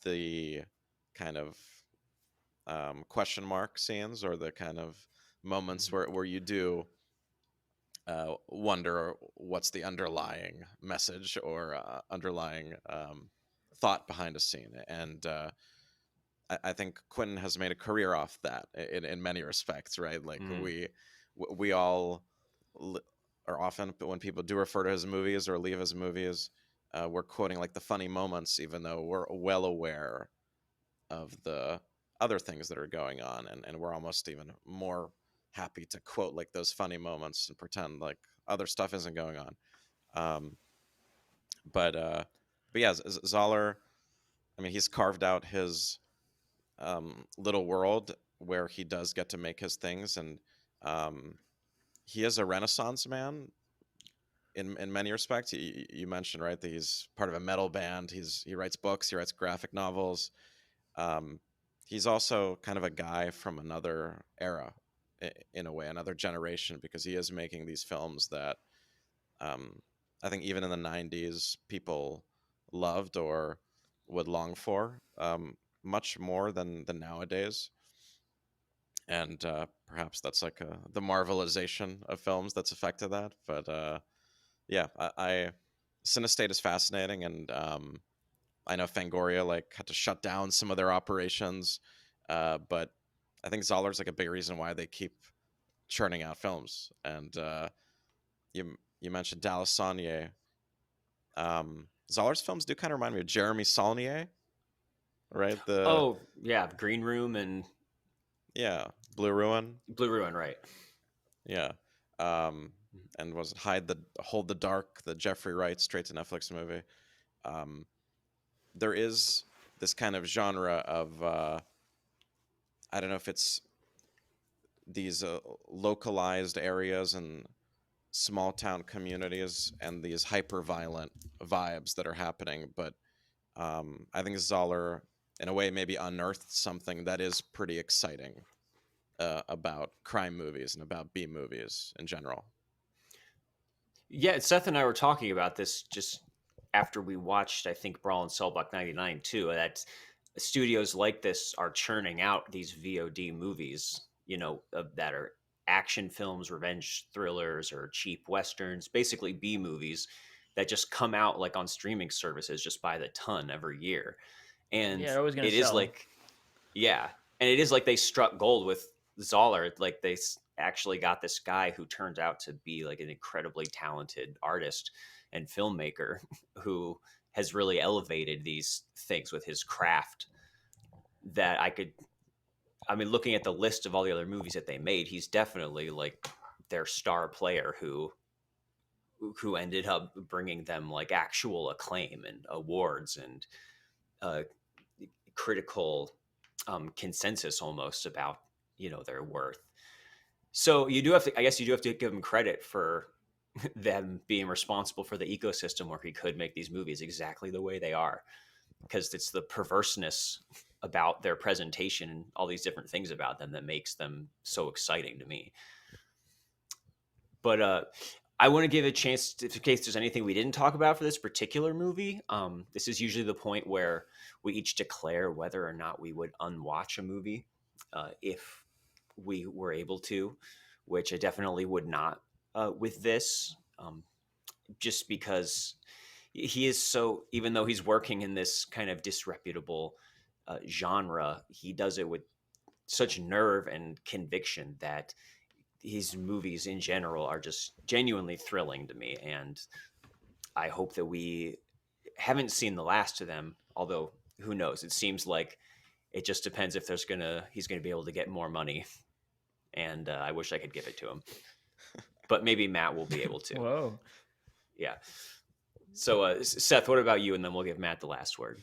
the kind of question mark scenes, or the kind of moments where you do wonder what's the underlying message or underlying thought behind a scene. And I think Quentin has made a career off that in many respects, right? Like we all are often, when people do refer to his movies or leave his movies, we're quoting like the funny moments, even though we're well aware of the other things that are going on, and we're almost even more happy to quote like those funny moments and pretend like other stuff isn't going on. Um, but yeah, Zahler, I mean, he's carved out his little world where he does get to make his things, and he is a Renaissance man in many respects. You mentioned, right, that he's part of a metal band. He writes books, he writes graphic novels. Um, he's also kind of a guy from another era, in a way, another generation, because he is making these films that I think even in the 90s people loved or would long for, much more than nowadays. and perhaps that's like the marvelization of films that's affected that. But yeah, I Cinestate is fascinating, and I know Fangoria like had to shut down some of their operations, but I think Zahler's like a big reason why they keep churning out films. And you mentioned Dallas Saulnier. Zahler's films do kind of remind me of Jeremy Saulnier, right? The Oh yeah, Green Room and Yeah, Blue Ruin. Blue Ruin, right? Yeah. And was it Hold the Dark, the Jeffrey Wright straight to Netflix movie. Um, there is this kind of genre of I don't know if it's these localized areas and small town communities and these hyper violent vibes that are happening, but I think Zahler in a way maybe unearthed something that is pretty exciting about crime movies and about B movies in general. Yeah, Seth and I were talking about this just after we watched, I think, Brawl in Cell Block 99 too. That studios like this are churning out these VOD movies, that are action films, revenge thrillers, or cheap westerns, basically B movies that just come out like on streaming services just by the ton every year. And Yeah, they're always gonna it is sell. like, yeah, and it is like they struck gold with Zahler. Like they actually got this guy who turns out to be like an incredibly talented artist and filmmaker who has really elevated these things with his craft. That looking at the list of all the other movies that they made, he's definitely like their star player who ended up bringing them like actual acclaim and awards and uh, critical consensus almost about their worth. So I guess you do have to give them credit for them being responsible for the ecosystem where he could make these movies exactly the way they are, because it's the perverseness about their presentation and all these different things about them that makes them so exciting to me. But I want to give a chance in case there's anything we didn't talk about for this particular movie. This is usually the point where we each declare whether or not we would unwatch a movie if we were able to, which I definitely would not with this, just because he is so, even though he's working in this kind of disreputable genre, he does it with such nerve and conviction that his movies in general are just genuinely thrilling to me. And I hope that we haven't seen the last of them, although who knows? It seems like it just depends if he's gonna be able to get more money, and I wish I could give it to him, but maybe Matt will be able to. Whoa. Yeah. So Seth, what about you? And then we'll give Matt the last word.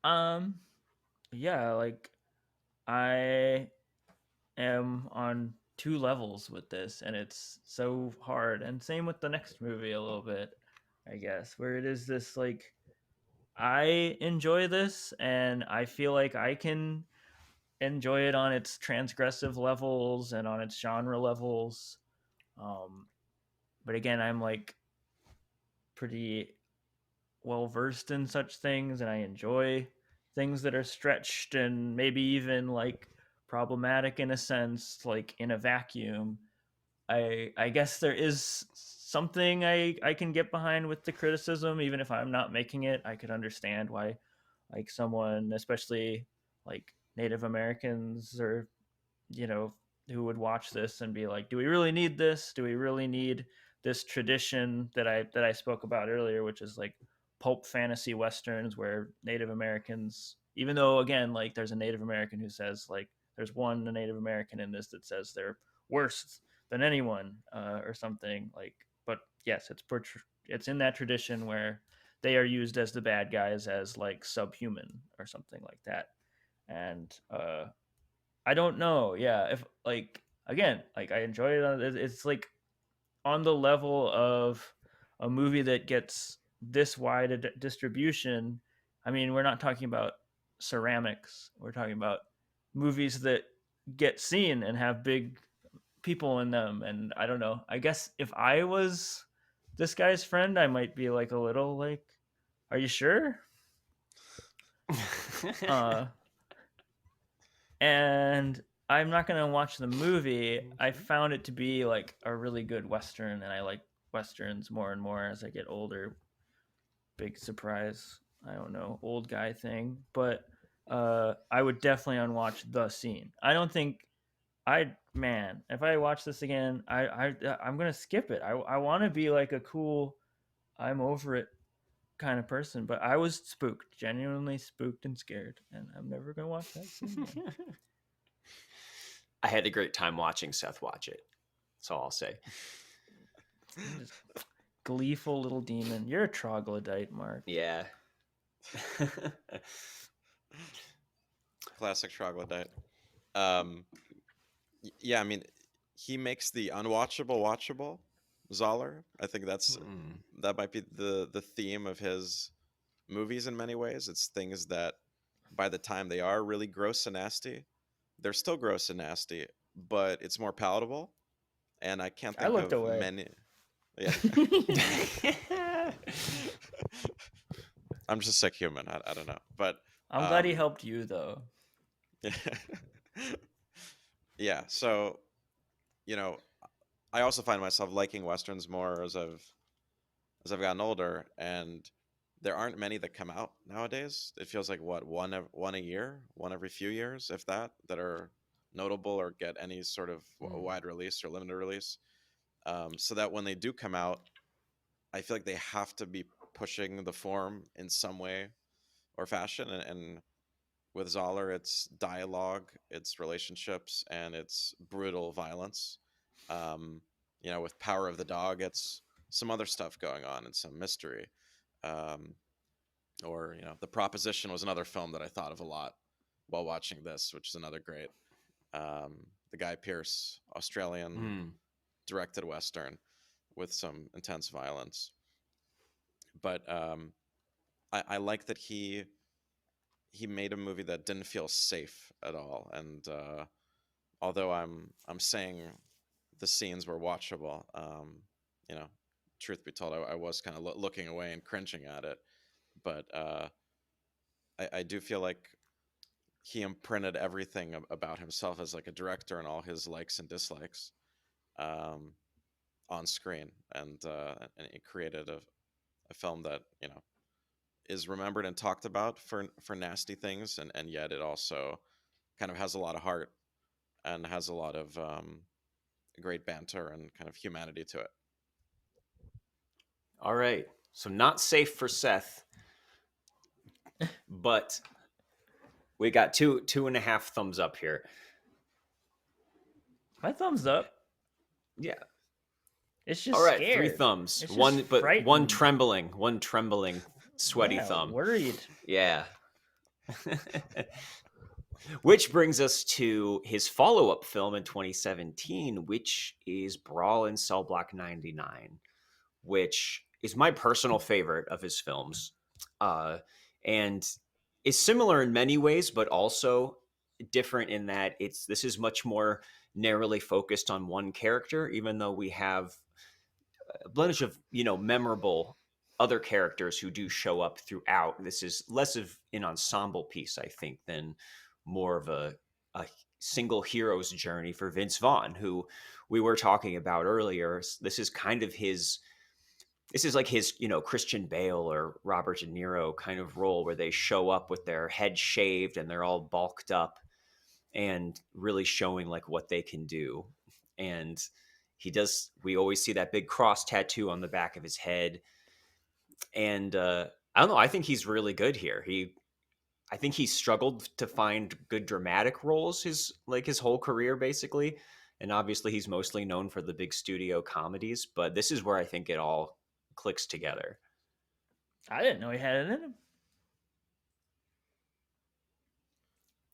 Yeah, like I am on two levels with this, and it's so hard. And same with the next movie a little bit, I guess, where it is this like I enjoy this and I feel like I can enjoy it on its transgressive levels and on its genre levels. But again, I'm like pretty well versed in such things and I enjoy things that are stretched and maybe even like problematic in a sense, like in a vacuum. I guess there is something I can get behind with the criticism, even if I'm not making it. I could understand why like someone, especially like Native Americans or who would watch this and be like, do we really need this? Do we really need this tradition that I spoke about earlier, which is like pulp fantasy westerns where Native Americans, even though again, like there's a Native American who says like there's one Native American in this that says they're worse than anyone or something like, but yes, it's in that tradition where they are used as the bad guys as like subhuman or something like that. And I don't know. Yeah, if like again, like I enjoy it. It's like on the level of a movie that gets this wide a distribution. I mean, we're not talking about ceramics. We're talking about movies that get seen and have big people in them. And I don't know. I guess if I was this guy's friend, I might be like a little like, "Are you sure?" uh, and I'm not gonna watch the movie. I found it to be like a really good Western, and I like Westerns more and more as I get older. Big surprise. I don't know, old guy thing. But I would definitely unwatch the scene. I don't think if I watch this again, I'm gonna skip it. I want to be like a cool, I'm over it kind of person, but I was spooked, genuinely spooked and scared, and I'm never gonna watch that scene again. I had a great time watching Seth watch it. That's all I'll say. Just gleeful little demon. You're a troglodyte, Marc. Yeah. Classic troglodyte. Yeah, I mean, he makes the unwatchable watchable. Zahler. I think that might be the theme of his movies in many ways. It's things that by the time they are really gross and nasty, they're still gross and nasty, but it's more palatable. And I can't I think looked of away. many. Yeah. I'm just a sick human. I don't know, but I'm glad he helped you though. Yeah. So, I also find myself liking westerns more as I've gotten older, and there aren't many that come out nowadays. It feels like one a year, one every few years, if that are notable or get any sort of wide release or limited release. So that when they do come out, I feel like they have to be pushing the form in some way or fashion. And with Zahler, it's dialogue, it's relationships, and it's brutal violence. With Power of the Dog, it's some other stuff going on and some mystery. Or The Proposition was another film that I thought of a lot while watching this, which is another great, the Guy Pearce Australian directed Western with some intense violence. But I like that he made a movie that didn't feel safe at all. And although I'm saying the scenes were watchable, truth be told, I was kind of looking away and cringing at it. But I do feel like he imprinted everything about himself as like a director and all his likes and dislikes on screen, and it created a film that is remembered and talked about for nasty things, and yet it also kind of has a lot of heart and has a lot of great banter and kind of humanity to it. All right. So not safe for Seth, but we got two and a half thumbs up here. My thumbs up. Yeah. It's just all right. scared. 3 thumbs. It's One, just but frightened. one trembling, sweaty Yeah, thumb. Worried. Yeah. Which brings us to his follow-up film in 2017, which is Brawl in Cell Block 99, which is my personal favorite of his films, and is similar in many ways, but also different in that this is much more narrowly focused on one character, even though we have a bunch of memorable other characters who do show up throughout. This is less of an ensemble piece, I think, than more of a single hero's journey for Vince Vaughn, who we were talking about earlier. This is kind of his. This is like his, Christian Bale or Robert De Niro kind of role, where they show up with their head shaved and they're all bulked up and really showing like what they can do. And we always see that big cross tattoo on the back of his head. And I don't know, I think he's really good here. I think he struggled to find good dramatic roles his whole career, basically. And obviously he's mostly known for the big studio comedies, but this is where I think it all clicks together. I didn't know he had it in him.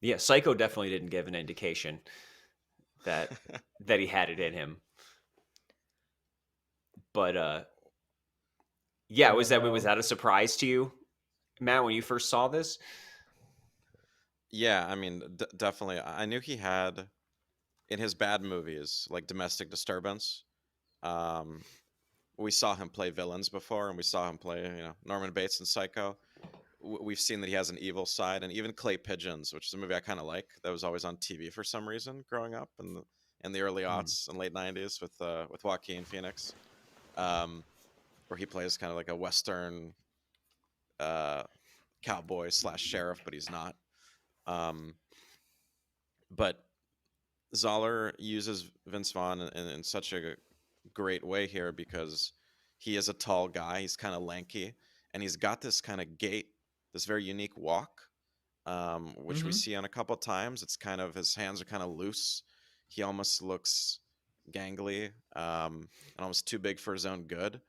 Yeah, Psycho definitely didn't give an indication that he had it in him. But yeah, was that a surprise to you, Matt, when you first saw this? Yeah, I mean, definitely. I knew he had in his bad movies like Domestic Disturbance. We saw him play villains before, and we saw him play Norman Bates in Psycho. we've seen that he has an evil side, and even Clay Pigeons, which is a movie I kind of like, that was always on TV for some reason growing up in the early aughts and late '90s with Joaquin Phoenix, where he plays kind of like a Western uh, cowboy / sheriff, but he's not. Um, but Zahler uses Vince Vaughn in such a great way here because he is a tall guy. He's kind of lanky, and he's got this kind of gait, this very unique walk, which we Mm-hmm. see on a couple times. It's kind of his hands are kind of loose. He almost looks gangly, and almost too big for his own good,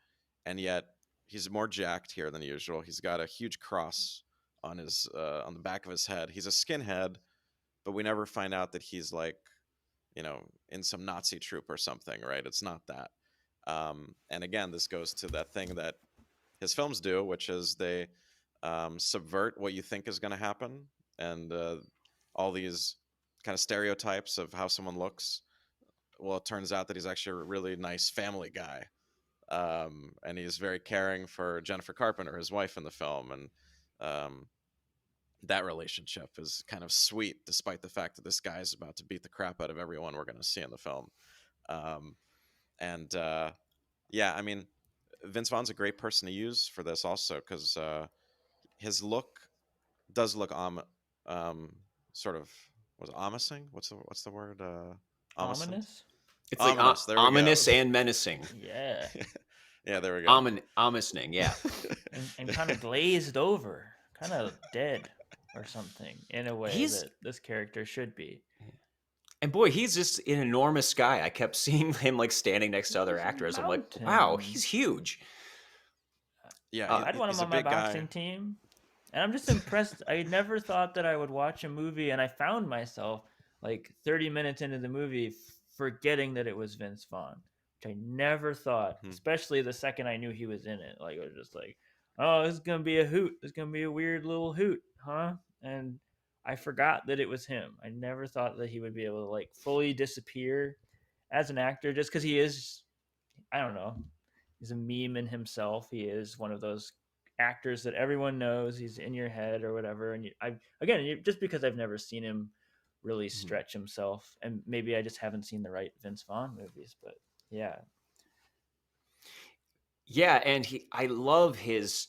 and yet he's more jacked here than usual. He's got a huge cross on the back of his head. He's a skinhead, but we never find out that he's like, in some Nazi troop or something, right? It's not that. And again, this goes to that thing that his films do, which is they subvert what you think is going to happen, and all these kind of stereotypes of how someone looks. Well, it turns out that he's actually a really nice family guy, and he's very caring for Jennifer Carpenter, his wife in the film, and that relationship is kind of sweet, despite the fact that this guy is about to beat the crap out of everyone we're going to see in the film. Um, and yeah, I mean, Vince Vaughn's a great person to use for this also, because his look does look sort of, was it ominous? What's the word? Omniscient? Ominous. It's like Ominous. There we ominous go. and menacing. Yeah. Yeah, there we go. Ominous-ing, yeah. And kind of glazed over, kind of dead or something in a way He's- that this character should be. And boy, he's just an enormous guy. I kept seeing him like standing next to other He's a actors. I'm like, wow, mountain. he's huge. Yeah, I'd want him he's a on my big guy. boxing team. And I'm just impressed. I never thought that I would watch a movie, and I found myself like 30 minutes into the movie forgetting that it was Vince Vaughn, which I never thought, especially the second I knew he was in it. Like, it was just like, oh, this is going to be a hoot. This is going to be a weird little hoot, huh? And I forgot that it was him. I never thought that he would be able to like fully disappear as an actor just because he is, I don't know, he's a meme in himself. He is one of those actors that everyone knows. He's in your head or whatever. And just because I've never seen him really stretch himself, and maybe I just haven't seen the right Vince Vaughn movies, but yeah. Yeah, and I love his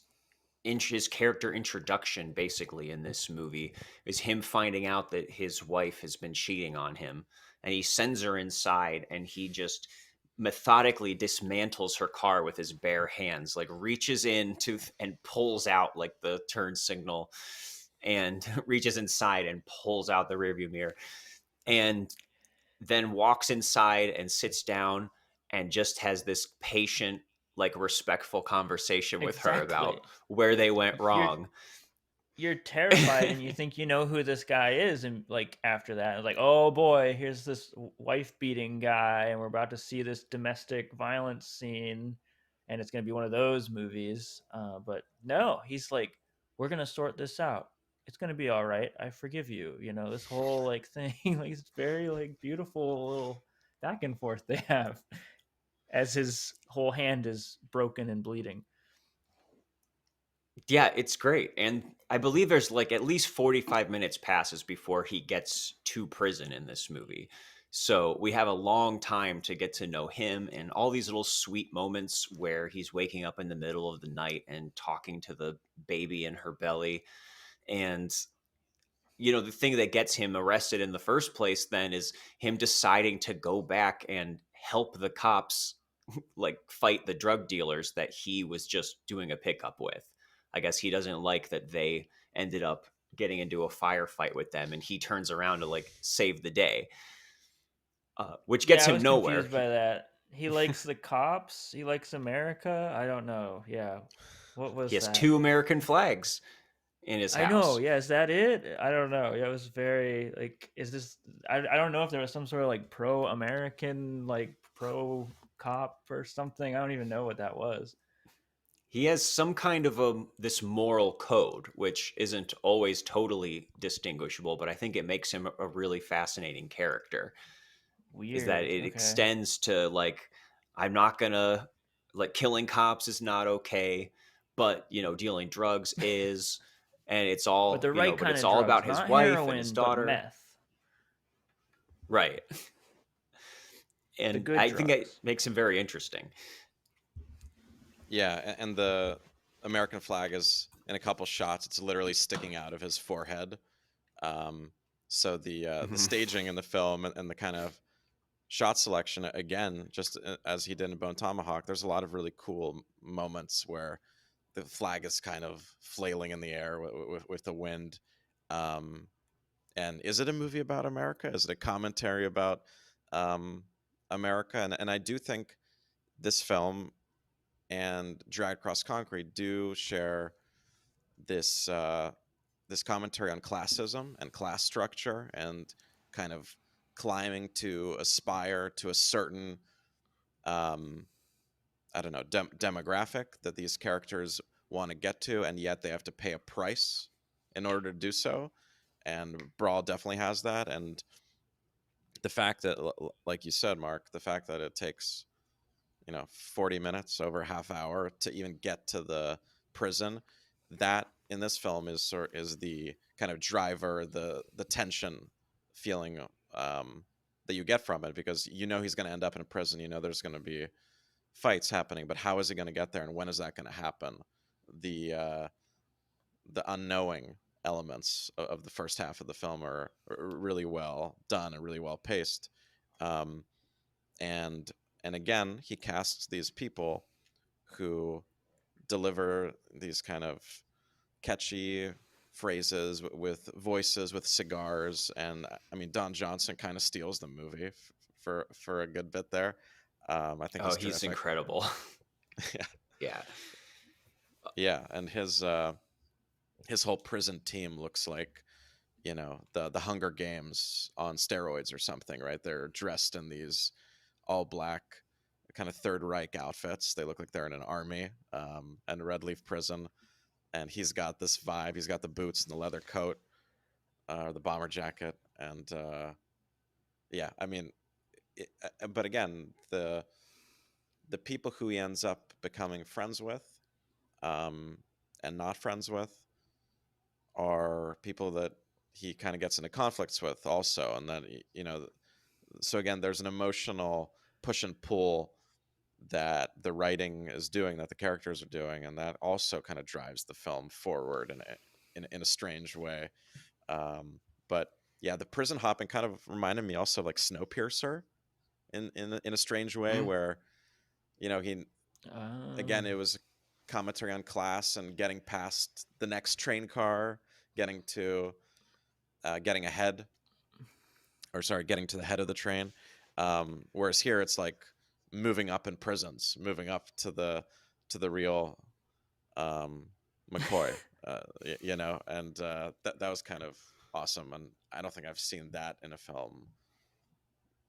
character introduction basically in this movie is him finding out that his wife has been cheating on him, and he sends her inside, and he just methodically dismantles her car with his bare hands, like reaches in to and pulls out like the turn signal, and reaches inside and pulls out the rearview mirror, and then walks inside and sits down and just has this patient, like respectful conversation with her about where they went wrong. You're terrified and you think you know who this guy is, and like after that it's like, oh boy, here's this wife beating guy, and we're about to see this domestic violence scene, and it's going to be one of those movies. But no, he's like, we're going to sort this out, it's going to be all right, I forgive you, this whole like thing. Like, it's very like beautiful little back and forth they have as his whole hand is broken and bleeding. Yeah, it's great. And I believe there's like at least 45 minutes passes before he gets to prison in this movie. So we have a long time to get to know him, and all these little sweet moments where he's waking up in the middle of the night and talking to the baby in her belly. And, the thing that gets him arrested in the first place then is him deciding to go back and help the cops like fight the drug dealers that he was just doing a pickup with. I guess he doesn't like that they ended up getting into a firefight with them, and he turns around to like save the day, which gets him nowhere. Confused by that. He likes the cops. He likes America. I don't know. Yeah, what was he has that? 2 American flags in his house. I know. Yeah, is that it? I don't know. Yeah, it was very like. Is this? I don't know if there was some sort of like pro-American, like pro-cop or something. I don't even know what that was. He has some kind of this moral code, which isn't always totally distinguishable, but I think it makes him a really fascinating character. Weird. Is that it extends to like, I'm not gonna, like, killing cops is not okay, but dealing drugs is, and it's But all, the right but kind it's of all drugs, about his not wife and his heroin, but daughter. meth. Right. The And good I think it drugs. makes him very interesting. Yeah, and the American flag is in a couple shots. It's literally sticking out of his forehead. So the staging in the film and the kind of shot selection, again, just as he did in Bone Tomahawk, there's a lot of really cool moments where the flag is kind of flailing in the air with the wind. Um, and is it a movie about America? Is it a commentary about um, America? And I do think this film and Dragged Across Concrete do share this this commentary on classism and class structure and kind of climbing to aspire to a certain um, I don't know demographic that these characters want to get to, and yet they have to pay a price in order to do so. And Brawl definitely has that, and the fact that, like you said, Mark, the fact that it takes 40 minutes, over a half hour to even get to the prison, that in this film is the kind of driver, the tension feeling that you get from it, because he's going to end up in a prison, there's going to be fights happening, but how is he going to get there, and when is that going to happen? The unknowing elements of the first half of the film are really well done and really well paced. um, and and again, he casts these people who deliver these kind of catchy phrases with voices, with cigars, and I mean, Don Johnson kind of steals the movie for a good bit there. I think Oh, he's he's terrific. incredible. Yeah, Yeah. yeah, and his whole prison team looks like the Hunger Games on steroids or something, right? They're dressed in these all black kind of Third Reich outfits. They look like they're in an army, and Red Leaf Prison. And he's got this vibe. He's got the boots and the leather coat, the bomber jacket, and yeah, I mean, but again, the people who he ends up becoming friends with, um, and not friends with, are people that he kind of gets into conflicts with also, and then so again, there's an emotional push and pull that the writing is doing, that the characters are doing, and that also kind of drives the film forward in a strange way. But yeah, the prison hopping kind of reminded me also of like Snowpiercer in a strange way, Mm. where he again, it was commentary on class and getting past the next train car, getting to getting ahead, or sorry, getting to the head of the train. Whereas here, it's like moving up in prisons, moving up to the real McCoy, and that was kind of awesome. And I don't think I've seen that in a film.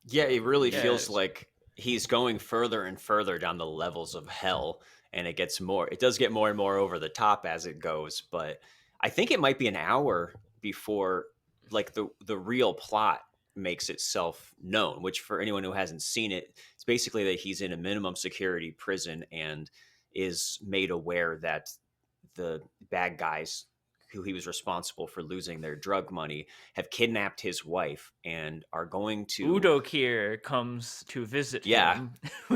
Yeah, it really these feels days. like he's going further and further down the levels of hell, and it does get more and more over the top as it goes, but I think it might be an hour before like the real plot makes itself known, which for anyone who hasn't seen it, it's basically that he's in a minimum security prison and is made aware that the bad guys who he was responsible for losing their drug money have kidnapped his wife and are going to Udo Kier comes to visit Yeah. him.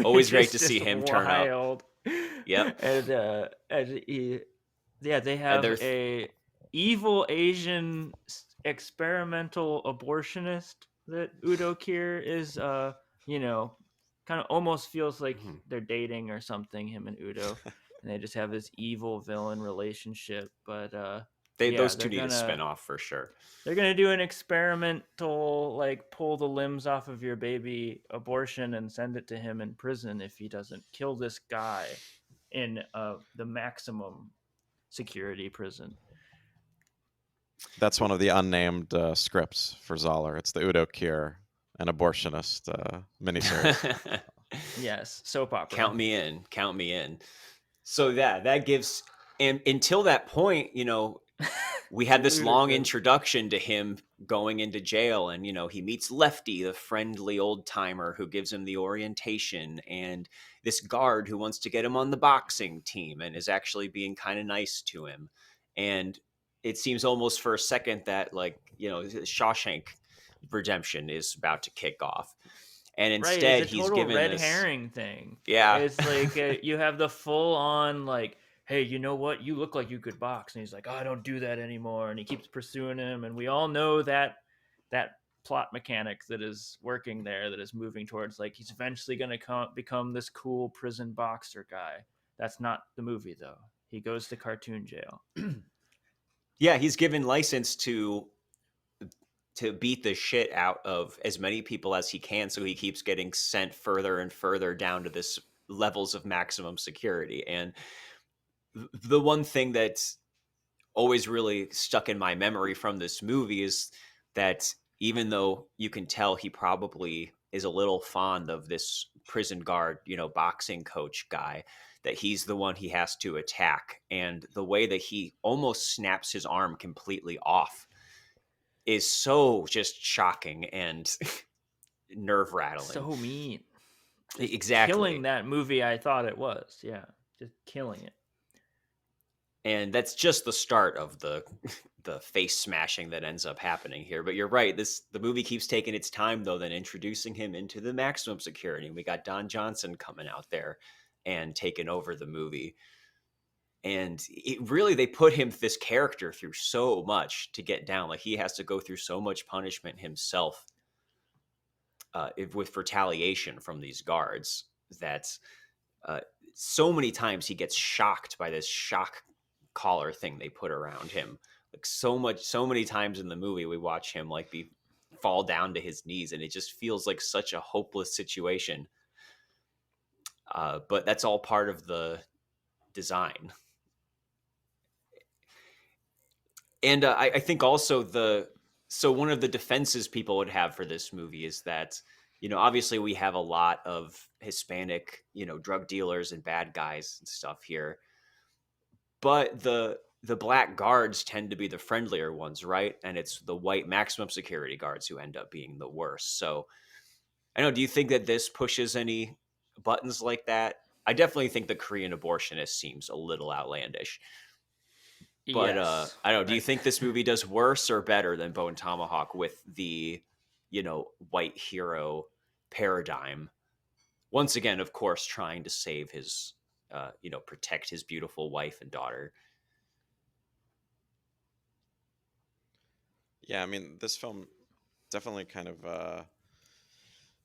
Always which great is to see just him turn up. wild. Yep. And yeah, they And have they're a evil Asian experimental abortionist that Udo Kier is, kind of almost feels like Mhm. they're dating or something, him and Udo. And they just have this evil villain relationship. But yeah, those two need a spin off for sure. they're gonna do an experimental, like, pull the limbs off of your baby abortion and send it to him in prison if he doesn't kill this guy in the maximum security prison. That's one of the unnamed scripts for Zahler. It's the Udo Kier, an abortionist miniseries. Yes, soap opera. Count me in. Count me in. So yeah, that gives, and until that point, we had this long Ludicrous. introduction to him going into jail, and he meets Lefty, the friendly old timer who gives him the orientation, and this guard who wants to get him on the boxing team and is actually being kind of nice to him. And it seems almost for a second that, like, Shawshank Redemption is about to kick off, and Right, it's instead a he's total given red this. herring thing. Yeah. It's like you have the full on like, hey, you know what? You look like you could box, and he's like, oh, I don't do that anymore, and he keeps pursuing him, and we all know that plot mechanic that is working there, that is moving towards like he's eventually going to become this cool prison boxer guy. That's not the movie though. He goes to cartoon jail. Yeah, he's given license to beat the shit out of as many people as he can, so he keeps getting sent further and further down to this levels of maximum security. And the one thing that's always really stuck in my memory from this movie is that even though you can tell he probably is a little fond of this prison guard, boxing coach guy, that he's the one he has to attack. And the way that he almost snaps his arm completely off is so just shocking and nerve rattling. So mean. Exactly. Killing that movie, I thought it was. Yeah, just killing it. And that's just the start of the face smashing that ends up happening here. But you're right. The movie keeps taking its time, though, then introducing him into the maximum security. We got Don Johnson coming out there and taking over the movie. And they put this character through so much to get down. Like, he has to go through so much punishment himself with retaliation from these guards that so many times he gets shocked by this shock collar thing they put around him. Like, so many times in the movie we watch him like fall down to his knees, and it just feels like such a hopeless situation. But that's all part of the design. And I think also so one of the defenses people would have for this movie is that, obviously we have a lot of Hispanic, drug dealers and bad guys and stuff here. But the black guards tend to be the friendlier ones, right? And it's the white maximum security guards who end up being the worst. So I know, do you think that this pushes any buttons like that? I definitely think the Korean abortionist seems a little outlandish. But Yes. I don't know, do you think this movie does worse or better than Bone Tomahawk with the, white hero paradigm? Once again, of course, trying to save his, protect his beautiful wife and daughter. Yeah, I mean, this film definitely kind of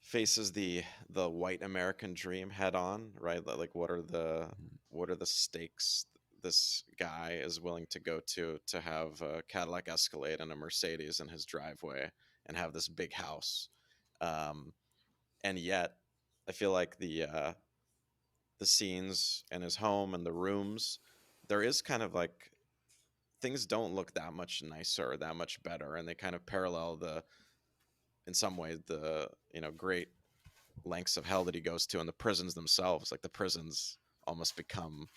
faces the white American dream head on, right? Like, what are the stakes this guy is willing to go to have a Cadillac Escalade and a Mercedes in his driveway and have this big house, and yet I feel like the scenes in his home and the rooms, there is kind of like things don't look that much nicer or that much better, and they kind of parallel in some ways the great lengths of hell that he goes to in the prisons themselves. Like, the prisons almost become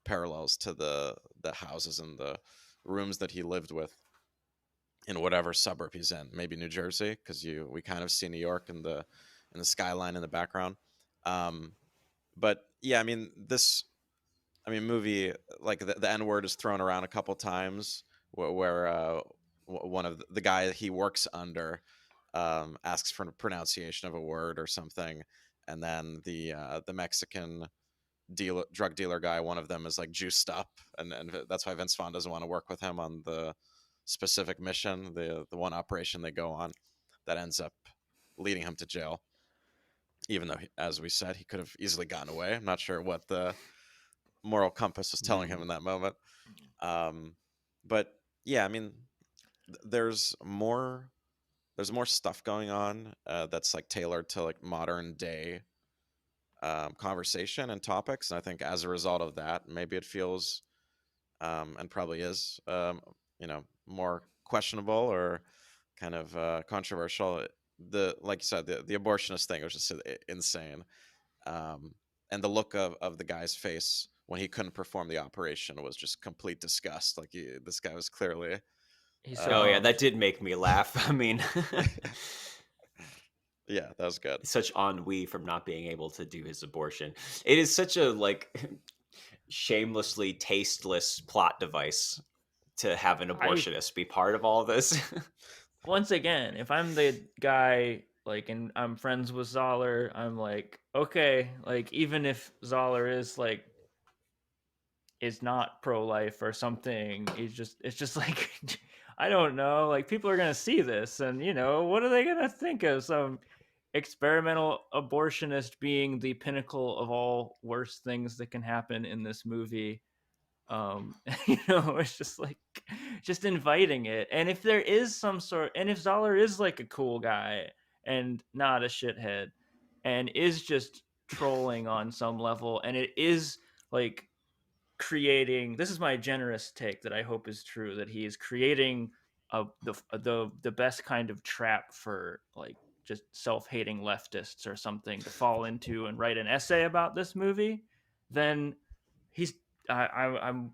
parallels to the houses and the rooms that he lived with in whatever suburb he's in, maybe New Jersey, because we kind of see New York in the skyline in the background. But yeah, I mean, movie, like, the N word is thrown around a couple times where one of the guy he works under asks for a pronunciation of a word or something, and then the Mexican drug dealer guy, one of them is like juiced up, and that's why Vince Vaughn doesn't want to work with him on the specific mission, the one operation they go on that ends up leading him to jail, even though, as we said, he could have easily gotten away. I'm not sure what the moral compass was telling him in that moment. But yeah, I mean, there's more stuff going on that's like tailored to like modern day conversation and topics, and I think as a result of that, maybe it feels and probably is more questionable or kind of controversial. Like you said, the abortionist thing was just insane, and the look of the guy's face when he couldn't perform the operation was just complete disgust. Like, this guy was clearly He's so Oh yeah, bummed. that did make me laugh. I mean, yeah, that was good. such ennui from not being able to do his abortion. It is such a like shamelessly tasteless plot device. to have an abortionist be part of all this. Once again, if I'm the guy, like, and I'm friends with Zahler, I'm like, okay, like, even if Zahler is not pro-life or something, it's just like, I don't know, like, people are gonna see this, and what are they gonna think of some experimental abortionist being the pinnacle of all worst things that can happen in this movie? It's just like, just inviting it. And if there is and if Zahler is like a cool guy and not a shithead and is just trolling on some level, and it is like creating, this is my generous take that I hope is true, that he is creating the best kind of trap for like just self-hating leftists or something to fall into and write an essay about this movie, then he's I'm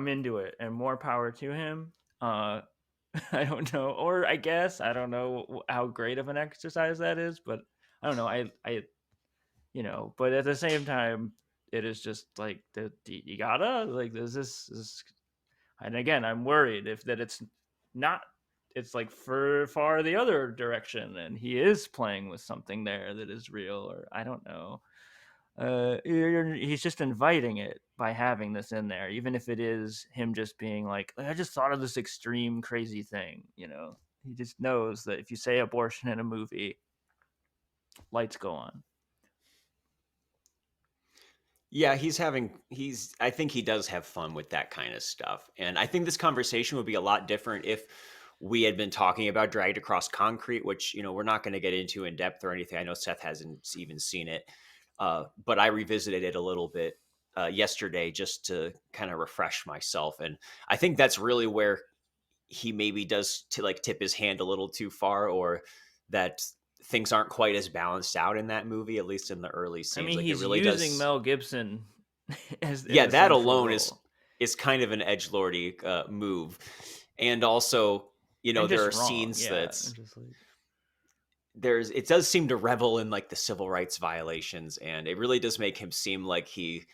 into it, and more power to him. I don't know, or I guess I don't know how great of an exercise that is, but I don't know. But at the same time, it is just like you gotta like this, and again, I'm worried if that it's not. It's like far the other direction, and he is playing with something there that is real, or I don't know. He's just inviting it by having this in there, even if it is him just being like, I just thought of this extreme crazy thing. He just knows that if you say abortion in a movie, lights go on. Yeah, I think he does have fun with that kind of stuff. And I think this conversation would be a lot different if we had been talking about Dragged Across Concrete, which, we're not going to get into in depth or anything. I know Seth hasn't even seen it. But I revisited it a little bit yesterday just to kind of refresh myself. And I think that's really where he maybe does to like tip his hand a little too far, or that things aren't quite as balanced out in that movie, at least in the early scenes. I mean, like he's it really using does. Mel Gibson as Yeah, in a that central alone role. is kind of an edgelordy move. And also, And there are just wrong. scenes Yeah, that just like, it does seem to revel in like the civil rights violations, and it really does make him seem like he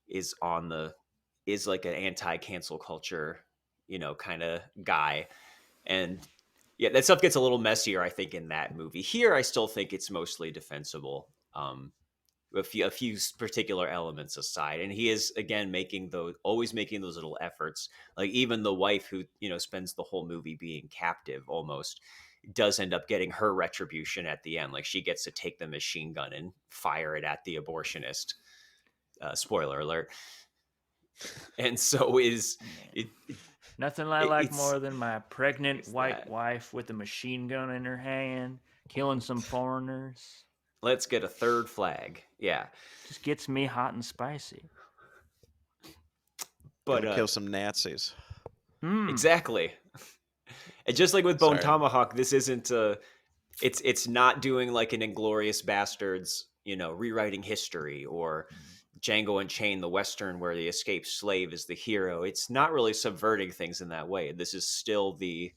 is like an anti-cancel culture, kind of guy. And yeah, that stuff gets a little messier, I think, in that movie. Here, I still think it's mostly defensible. A few particular elements aside, and he is again always making those little efforts. Like even the wife who spends the whole movie being captive almost does end up getting her retribution at the end. Like she gets to take the machine gun and fire it at the abortionist. Spoiler alert. And so nothing I like it's more than my pregnant white that. wife with a machine gun in her hand, killing some foreigners. Let's get a third flag. Yeah. Just gets me hot and spicy. But kill some Nazis. Exactly. And just like with Bone Tomahawk, this isn't it's not doing like an Inglorious Bastards, rewriting history, or Django Unchained, the Western where the escaped slave is the hero. It's not really subverting things in that way. This is still the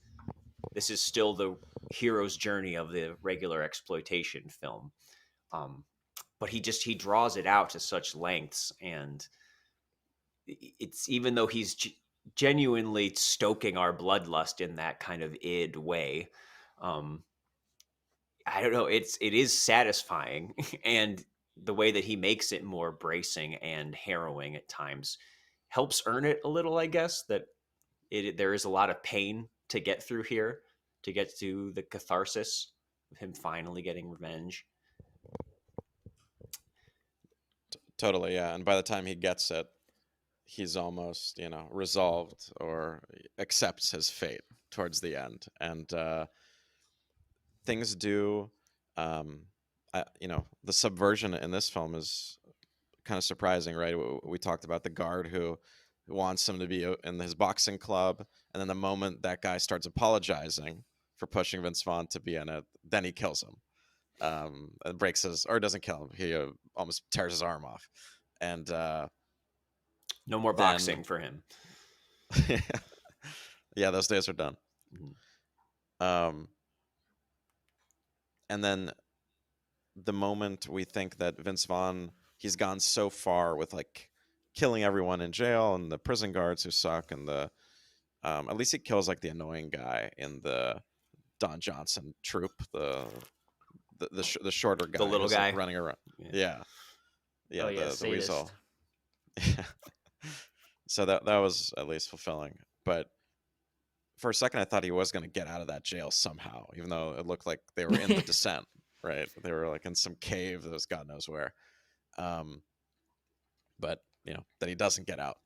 hero's journey of the regular exploitation film. But he draws it out to such lengths, and it's, even though he's genuinely stoking our bloodlust in that kind of id way, I don't know, it is satisfying. And the way that he makes it more bracing and harrowing at times helps earn it a little, I guess, that there is a lot of pain to get through here, to get to the catharsis of him finally getting revenge. Totally, yeah. And by the time he gets it, he's almost, resolved or accepts his fate towards the end. And things do, the subversion in this film is kind of surprising, right? We talked about the guard who wants him to be in his boxing club, and then the moment that guy starts apologizing for pushing Vince Vaughn to be in it, then he kills him. And breaks or doesn't kill him. He almost tears his arm off. And no more boxing for him. Yeah, those days are done. Mm-hmm. And then the moment we think that Vince Vaughn, he's gone so far with like killing everyone in jail and the prison guards who suck and the At least he kills like the annoying guy in the Don Johnson troop, the shorter guy The little who's like guy. running around. Yeah. Yeah, Oh yeah, the weasel. sadist. So that was at least fulfilling. But for a second, I thought he was going to get out of that jail somehow, even though it looked like they were in the descent, right? They were like in some cave that was God knows where. But that he doesn't get out.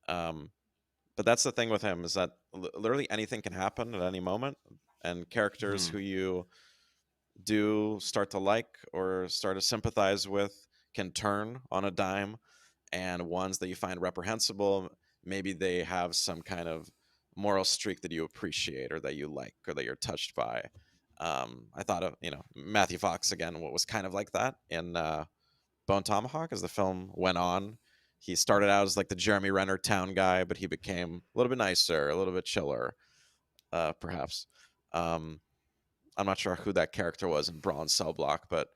But that's the thing with him, is that literally anything can happen at any moment, and characters who you do start to like or start to sympathize with can turn on a dime, and ones that you find reprehensible, maybe they have some kind of moral streak that you appreciate or that you like or that you're touched by. I thought of Matthew Fox again, what was kind of like that in Bone Tomahawk. As the film went on, he started out as like the Jeremy Renner town guy, but he became a little bit nicer, a little bit chiller, perhaps. I'm not sure who that character was in Brawl in Cell Block, but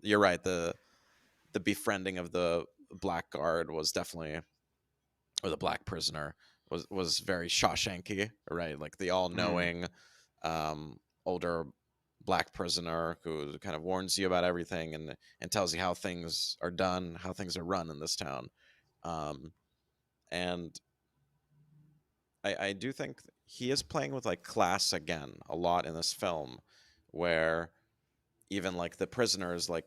you're right. The befriending of the black guard was definitely, or the black prisoner was very Shawshanky, right? Like the all-knowing older black prisoner who kind of warns you about everything and tells you how things are done, how things are run in this town. And I do think he is playing with like class again a lot in this film, where even like the prisoners, like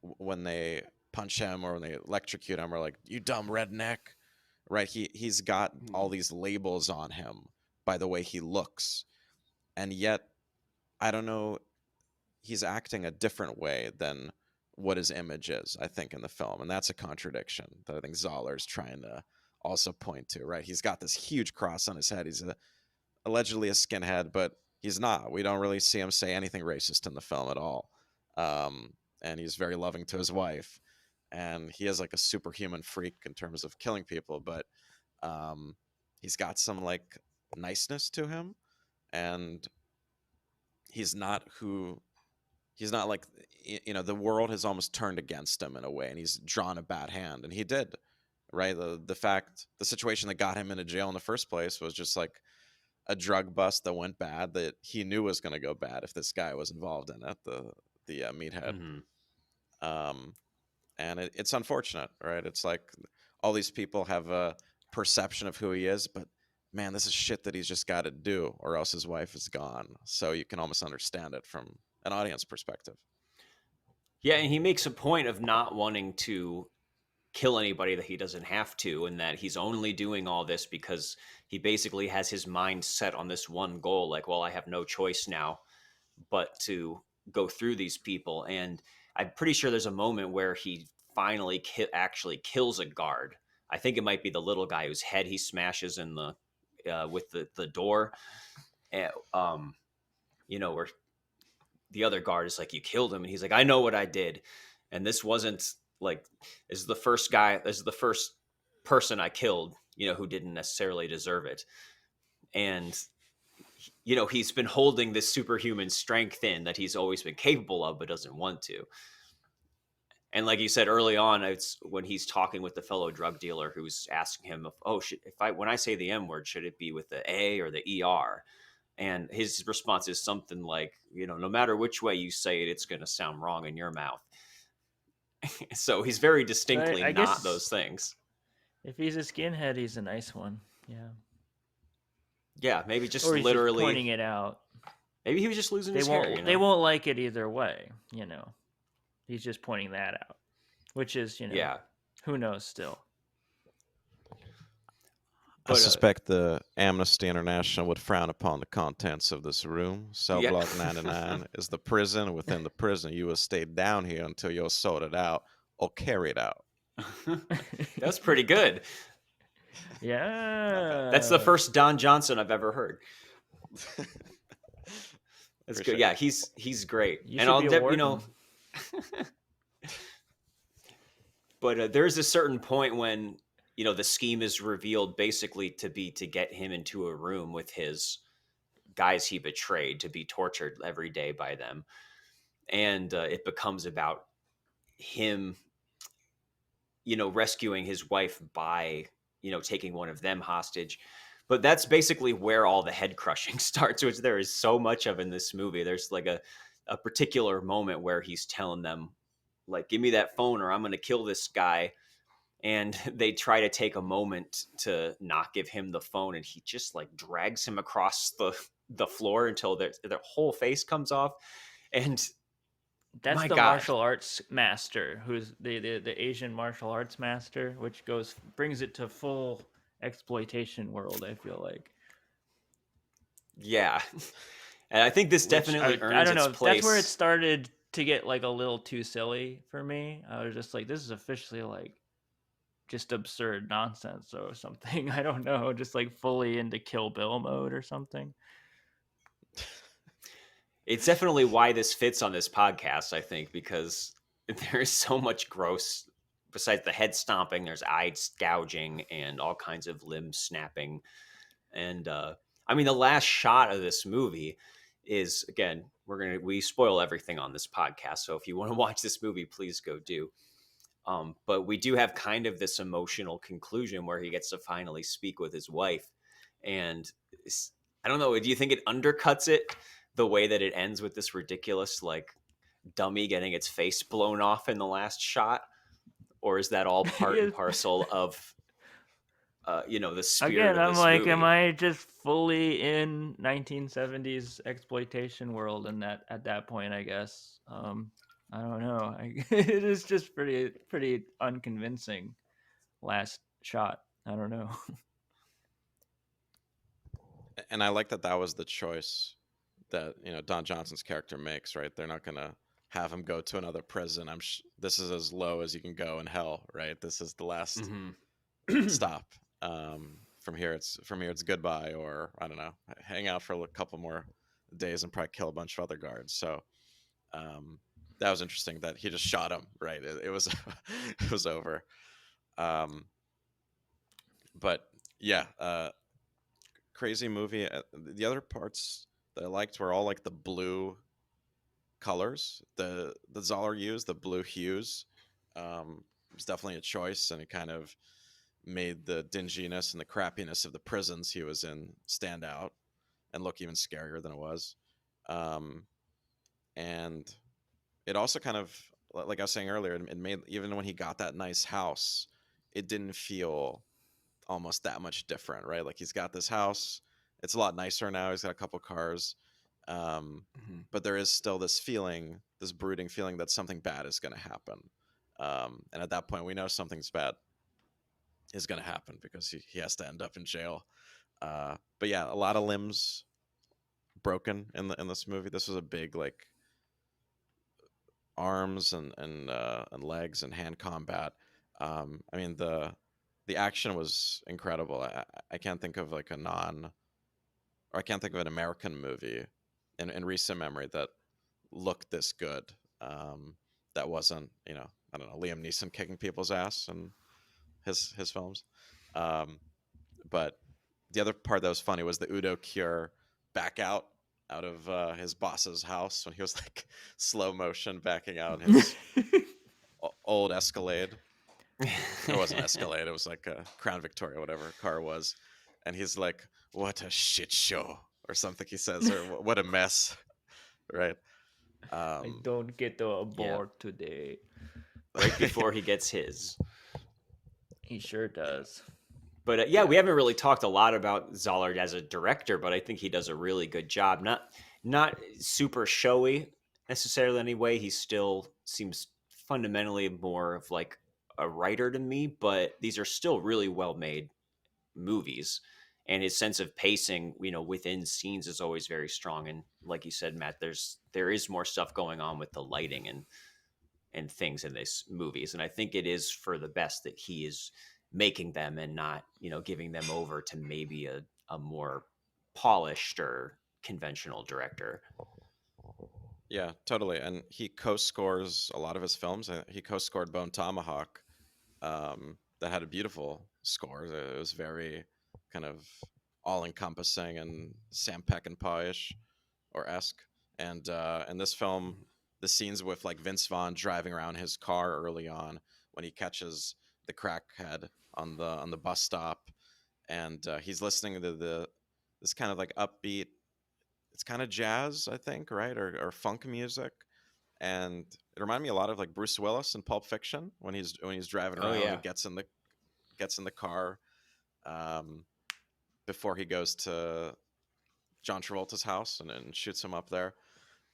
when they punch him or when they electrocute him, are like, "You dumb redneck," right? He's got all these labels on him by the way he looks, and yet I don't know, he's acting a different way than what his image is, I think, in the film, and that's a contradiction that I think Zahler's trying to also point to, right? He's got this huge cross on his head. He's allegedly a skinhead, but he's not. We don't really see him say anything racist in the film at all. And he's very loving to his wife, and he is like a superhuman freak in terms of killing people, but he's got some like niceness to him, and he's not like, the world has almost turned against him in a way, and he's drawn a bad hand, and he did, right? The situation that got him into jail in the first place was just like a drug bust that went bad, that he knew was going to go bad if this guy was involved in it, the meathead. And it's unfortunate, right? It's like all these people have a perception of who he is, but man, this is shit that he's just got to do, or else his wife is gone. So you can almost understand it from an audience perspective. Yeah, and he makes a point of not wanting to kill anybody that he doesn't have to, and that he's only doing all this because he basically has his mind set on this one goal, like, well, I have no choice now but to go through these people. And I'm pretty sure there's a moment where he finally actually kills a guard. I think it might be the little guy whose head he smashes in the with the door, and, where the other guard is like, "You killed him," and he's like, "I know what I did," and this wasn't like, this is the first person I killed, who didn't necessarily deserve it. And he's been holding this superhuman strength in that he's always been capable of but doesn't want to. And like you said early on, it's when he's talking with the fellow drug dealer who's asking him, when I say the M word, should it be with the A or the ER? And his response is something like, no matter which way you say it, it's going to sound wrong in your mouth. So he's very distinctly I not guess those things. If he's a skinhead, he's a nice one. Yeah. Yeah, maybe just Or he's literally just pointing it out. Maybe he was just losing his won't, hair. They won't like it either way. He's just pointing that out, which is, Yeah. who knows still. I suspect the Amnesty International would frown upon the contents of this room. Cell Block 99 is the prison within the prison. You will stay down here until you're sorted out or carried out. That's pretty good. Yeah. That's the first Don Johnson I've ever heard. That's good. Yeah, he's great. But there's a certain point when the scheme is revealed basically to get him into a room with his guys he betrayed, to be tortured every day by them. And it becomes about him, rescuing his wife by, taking one of them hostage. But that's basically where all the head crushing starts, which there is so much of in this movie. There's like a particular moment where he's telling them, like, give me that phone or I'm going to kill this guy. And they try to take a moment to not give him the phone. And he just like drags him across the floor until their whole face comes off. And That's my the God, martial arts master, who's the Asian martial arts master, which brings it to full exploitation world, I feel like. yeah. And I think this Which definitely I earns don't its know. That's where it place. started to get like a little too silly for me. I was just like, this is officially like just absurd nonsense or something. I don't know, just like fully into Kill Bill mode or something. It's definitely why this fits on this podcast, I think, because there is so much gross. Besides the head stomping, there's eye gouging and all kinds of limb snapping. And I mean, the last shot of this movie is, again, we spoil everything on this podcast. So if you want to watch this movie, please go do. But we do have kind of this emotional conclusion where he gets to finally speak with his wife. And I don't know, do you think it undercuts it the way that it ends with this ridiculous, like, dummy getting its face blown off in the last shot? Or is that all part and parcel of, the spirit Again, of I'm this like, am movie? I just fully in 1970s exploitation world? And that at that point, I guess, I don't know. It is just pretty unconvincing last shot. I don't know. And I like that was the choice that Don Johnson's character makes. Right, they're not gonna have him go to another prison. This is as low as you can go in hell. Right, this is the last stop. From here it's goodbye, or I don't know, hang out for a couple more days and probably kill a bunch of other guards. So that was interesting that he just shot him. Right, it was it was over. But yeah, crazy movie. The other parts that I liked were all like the blue colors. The Zahler used, the blue hues, was definitely a choice, and it kind of made the dinginess and the crappiness of the prisons he was in stand out and look even scarier than it was. And it also kind of, like I was saying earlier, it made, even when he got that nice house, it didn't feel almost that much different, right? Like he's got this house, it's a lot nicer now, he's got a couple cars, but there is still this feeling, this brooding feeling that something bad is going to happen. And at that point we know something's bad is going to happen because he has to end up in jail. But yeah, a lot of limbs broken in this movie. This was a big, like, arms and legs and hand combat. I mean, the action was incredible. I can't think of like I can't think of an American movie in recent memory that looked this good. That wasn't, I don't know, Liam Neeson kicking people's ass and his films. But the other part that was funny was the Udo Kier back out of his boss's house when he was like slow motion backing out in his old Escalade. It wasn't Escalade, it was like a Crown Victoria, whatever car it was. And he's like, what a shit show, or something he says, or what a mess. Right. I don't get to abort Yeah. today. Right before he gets his. He sure does. But yeah, we haven't really talked a lot about Zollard as a director, but I think he does a really good job. Not super showy necessarily anyway. He still seems fundamentally more of like a writer to me, but these are still really well made movies. And his sense of pacing, within scenes is always very strong. And like you said, Matt, there is more stuff going on with the lighting and things in these movies. And I think it is for the best that he is making them and not, giving them over to maybe a more polished or conventional director. Yeah, totally. And he co-scores a lot of his films. He co-scored Bone Tomahawk, that had a beautiful score. It was very kind of all-encompassing and Sam Peckinpah-ish or esque. And in this film, the scenes with like Vince Vaughn driving around his car early on when he catches the crackhead on the bus stop, and he's listening to this kind of like upbeat. It's kind of jazz, I think, right, or funk music, and it reminded me a lot of like Bruce Willis in Pulp Fiction when he's driving Oh around yeah. and gets in the car um, before he goes to John Travolta's house and shoots him up there.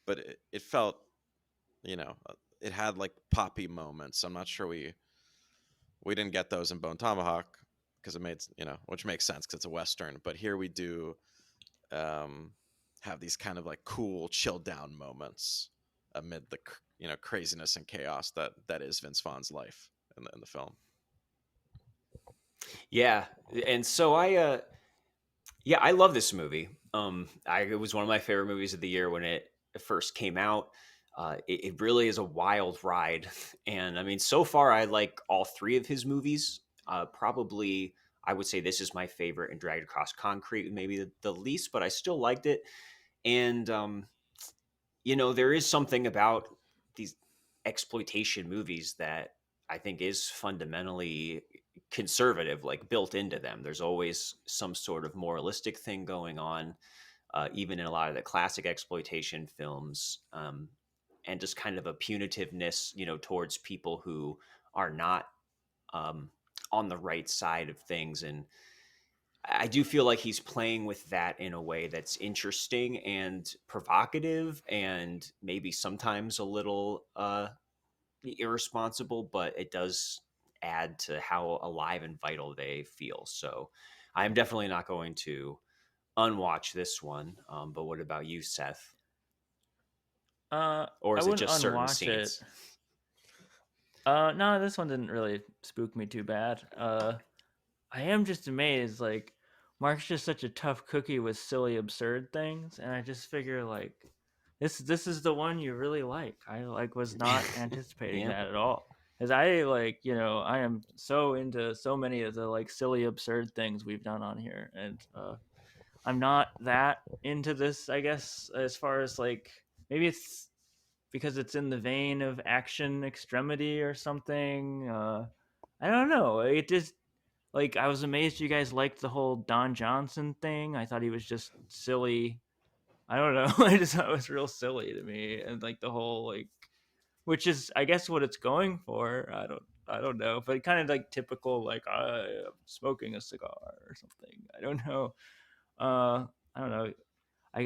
But it felt, it had like poppy moments. I'm not sure we didn't get those in Bone Tomahawk because it made, which makes sense because it's a Western. But here we do um, have these kind of like cool chill down moments amid the craziness and chaos that is Vince Vaughn's life in the film. Yeah, and so I love this movie. It was one of my favorite movies of the year when it first came out. It really is a wild ride, and I mean, so far I like all three of his movies. Probably, I would say this is my favorite, and Dragged Across Concrete maybe the least, but I still liked it. And there is something about these exploitation movies that I think is fundamentally conservative, like built into them. There's always some sort of moralistic thing going on, even in a lot of the classic exploitation films, and just kind of a punitiveness, towards people who are not on the right side of things. And I do feel like he's playing with that in a way that's interesting and provocative, and maybe sometimes a little irresponsible, but it does add to how alive and vital they feel. So I'm definitely not going to unwatch this one. But what about you, Seth? Or I is it wouldn't just certain unwatch it. scenes? No, this one didn't really spook me too bad. I am just amazed. Like, Mark's just such a tough cookie with silly, absurd things, and I just figure like, this is the one you really like. I like was not anticipating Yeah. that at all. Because I like, I am so into so many of the like silly, absurd things we've done on here, and I'm not that into this. I guess as far as like maybe it's because it's in the vein of action extremity or something. I don't know. It just like I was amazed you guys liked the whole Don Johnson thing. I thought he was just silly. I don't know. I just thought it was real silly to me, and like the whole like, which is I guess what it's going for. I don't know, but kind of like typical like I am smoking a cigar or something. I don't know. I don't know.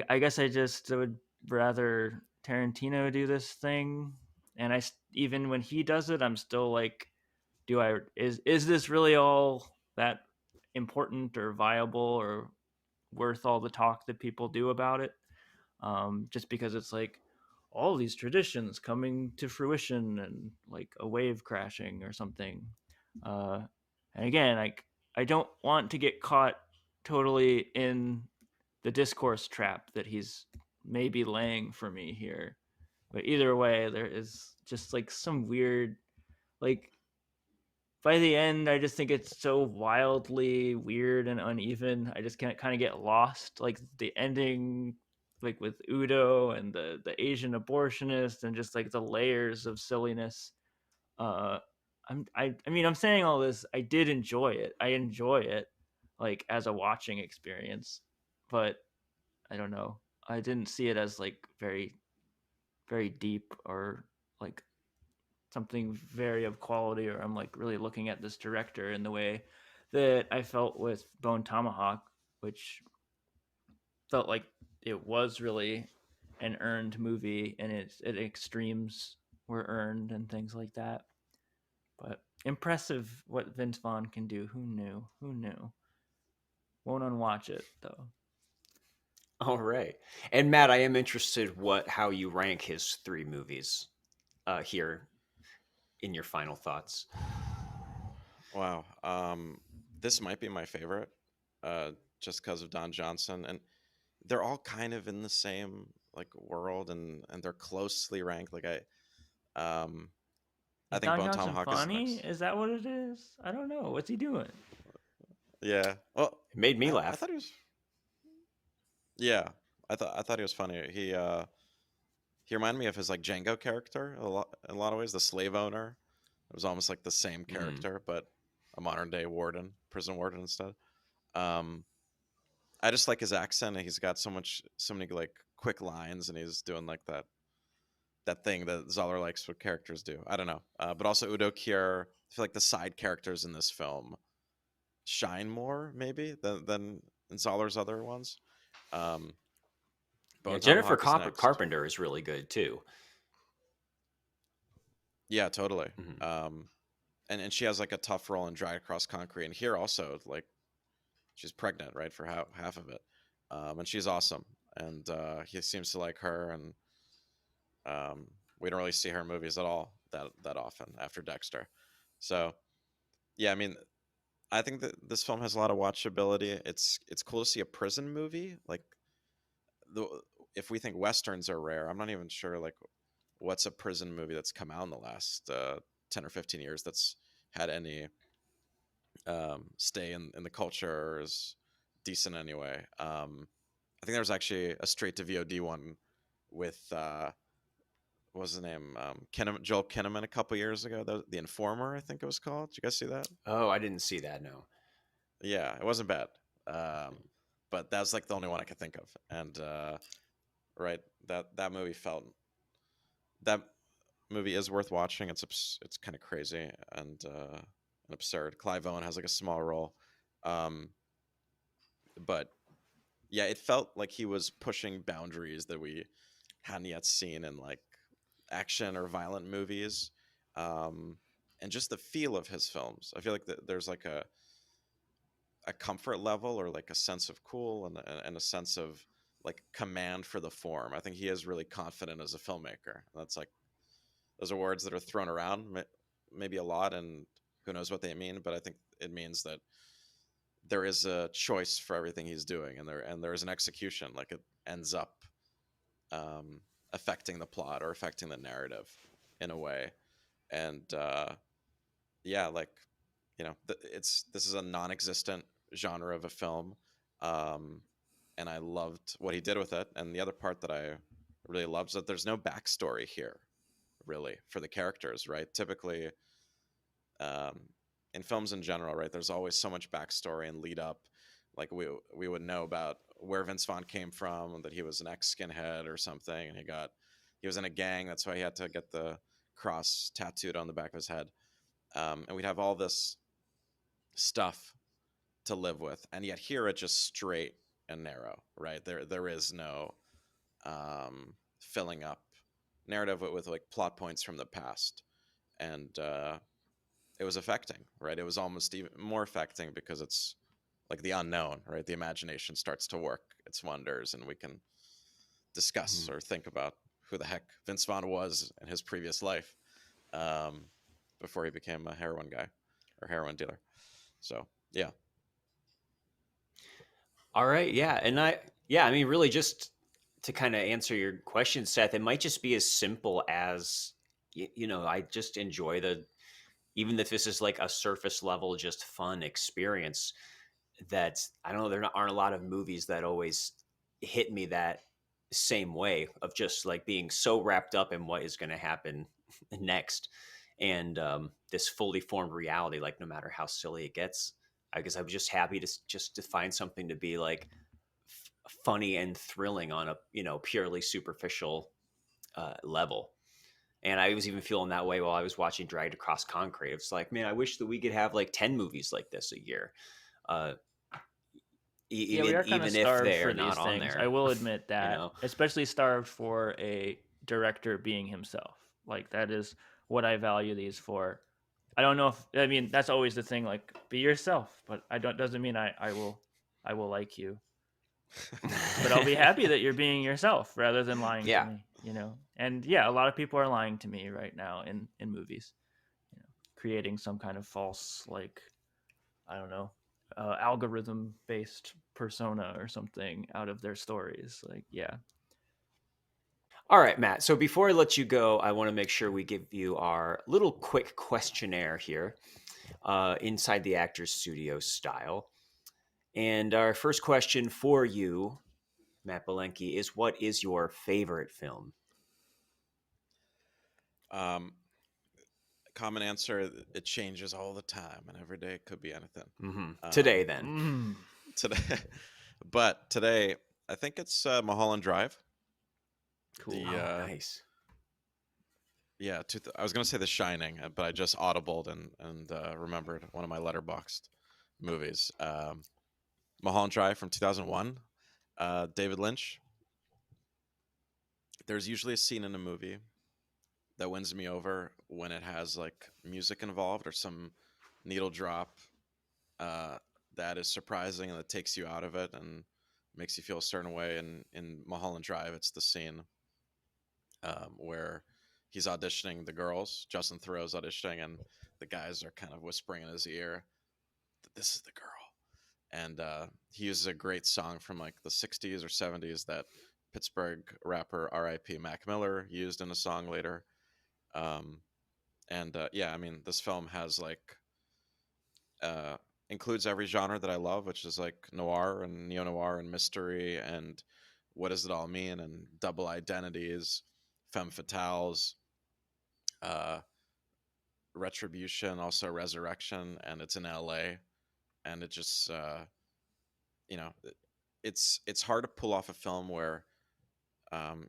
I guess I just would rather Tarantino do this thing, and even when he does it, I'm still like, is this really all that important or viable or worth all the talk that people do about it? Just because it's like all these traditions coming to fruition and like a wave crashing or something. Uh, and again, like I don't want to get caught totally in the discourse trap that he's maybe laying for me here. But either way, there is just like some weird, like by the end, I just think it's so wildly weird and uneven. I just can't kind of get lost. Like the ending, like with Udo and the Asian abortionist, and just like the layers of silliness. Uh, I mean, I'm saying all this. I did enjoy it. I enjoy it, like as a watching experience, but I don't know. I didn't see it as like very, very deep or like something very of quality, or I'm like really looking at this director in the way that I felt with Bone Tomahawk, which felt like it was really an earned movie and its extremes were earned and things like that. But impressive what Vince Vaughn can do. Who knew? Who knew? Won't unwatch it though. All right. And Matt, I am interested how you rank his three movies here in your final thoughts. Wow. This might be my favorite, just because of Don Johnson, and they're all kind of in the same like world, and they're closely ranked. Like I Is think Don Bone Johnson Tomahawk is funny? next. Is that what it is? I don't know. What's he doing? Yeah. Well, It made me I laugh. thought he was. Yeah, I thought he was funny. He reminded me of his like Django character in a lot of ways. The slave owner. It was almost like the same Mm. character, but a modern day warden, prison warden instead. I just like his accent, and he's got so many like quick lines, and he's doing like that thing that Zahler likes what characters do. I don't know, but also Udo Kier. I feel like the side characters in this film shine more maybe than in Zahler's other ones. Um, Yeah, Bone Jennifer Tomahawk is next. Carpenter is really good too. Yeah, totally. Mhm. And she has like a tough role in Drag Across Concrete, and here also like she's pregnant, right, for half of it, and she's awesome, and he seems to like her, and we don't really see her in movies at all that often after Dexter. So yeah, I mean, I think that this film has a lot of watchability. It's cool to see a prison movie. Like the if we think westerns are rare, I'm not even sure like what's a prison movie that's come out in the last 10 or 15 years that's had any stay in the culture or is decent anyway. I think there was actually a straight to VOD one with what was the name? Joel Kinnaman a couple years ago. The Informer, I think it was called. Did you guys see that? Oh, I didn't see that. No. Yeah, it wasn't bad. But that's like the only one I could think of. And right, that movie felt that movie is worth watching. It's kind of crazy and absurd. Clive Owen has like a small role, but yeah, it felt like he was pushing boundaries that we hadn't yet seen in like action or violent movies, and just the feel of his films. I feel like there's like a comfort level or like a sense of cool and a sense of like command for the form. I think he is really confident as a filmmaker. That's like those are words that are thrown around maybe a lot, and who knows what they mean, but I think it means that there is a choice for everything he's doing, and there is an execution. Like it ends up affecting the plot or affecting the narrative in a way, and yeah, like this is a non-existent genre of a film, and I loved what he did with it. And the other part that I really loved is that there's no backstory here, really, for the characters. Right, typically um, in films in general, right? There's always so much backstory and lead up. Like we would know about where Vince Vaughn came from, that he was an ex-skinhead or something, and he was in a gang. That's why he had to get the cross tattooed on the back of his head. And we'd have all this stuff to live with, and yet here it's just straight and narrow, right? There is no filling up narrative with like plot points from the past, and it was affecting, right? It was almost even more affecting because it's like the unknown, right? The imagination starts to work its wonders, and we can discuss Mhm. or think about who the heck Vince Vaughn was in his previous life, um, before he became a heroin guy or heroin dealer. So yeah. All right. Yeah. I mean, really, just to kind of answer your question, Seth, it might just be as simple as, I just enjoy even if this is like a surface level, just fun experience that I don't know, aren't a lot of movies that always hit me that same way of just like being so wrapped up in what is going to happen next. And this fully formed reality, like no matter how silly it gets, I guess I was just happy to find something to be like funny and thrilling on a purely superficial level. And I was even feeling that way while I was watching Dragged Across Concrete. It's like, man, I wish that we could have like 10 movies like this a year, uh, Yeah, we are kind of even if starved they're for these not on things. I there. will admit you that, know, especially starved for a director being himself. Like that is what I value these for. I don't know if I mean that's always the thing. Like be yourself, but I don't doesn't mean I will like you. But I'll be happy that you're being yourself rather than lying to yeah. me. You know, and yeah, a lot of people are lying to me right now in movies. You know, creating some kind of false like I don't know, algorithm based persona or something out of their stories. Like, yeah. All right, Matt. So before I let you go, I want to make sure we give you our little quick questionnaire here, inside the Actors Studio style. And our first question for you, Matt Belenky, is what is your favorite film? um, Common answer: it changes all the time, and every day it could be anything. Today, Um, then. Mm. today, but today I think it's Mulholland Drive. Cool. The Oh, nice. Yeah, I was gonna say The Shining, but I just audibled and remembered one of my letterboxed movies, Mulholland Drive from 2001, David Lynch. There's usually a scene in a movie that wins me over when it has like music involved or some needle drop uh, that is surprising and that takes you out of it and makes you feel a certain way. And in Mulholland Drive, it's the scene where he's auditioning the girls. Justin Theroux's auditioning, and the guys are kind of whispering in his ear that this is the girl. And he uses a great song from like the 60s or 70s that Pittsburgh rapper R.I.P. Mac Miller used in a song later. Um, yeah, I mean, this film has like uh, includes every genre that I love, which is like noir and neo noir and mystery and what does it all mean and double identities, femme fatales, uh, retribution, also resurrection, and it's in L.A. and it just you know it's hard to pull off a film where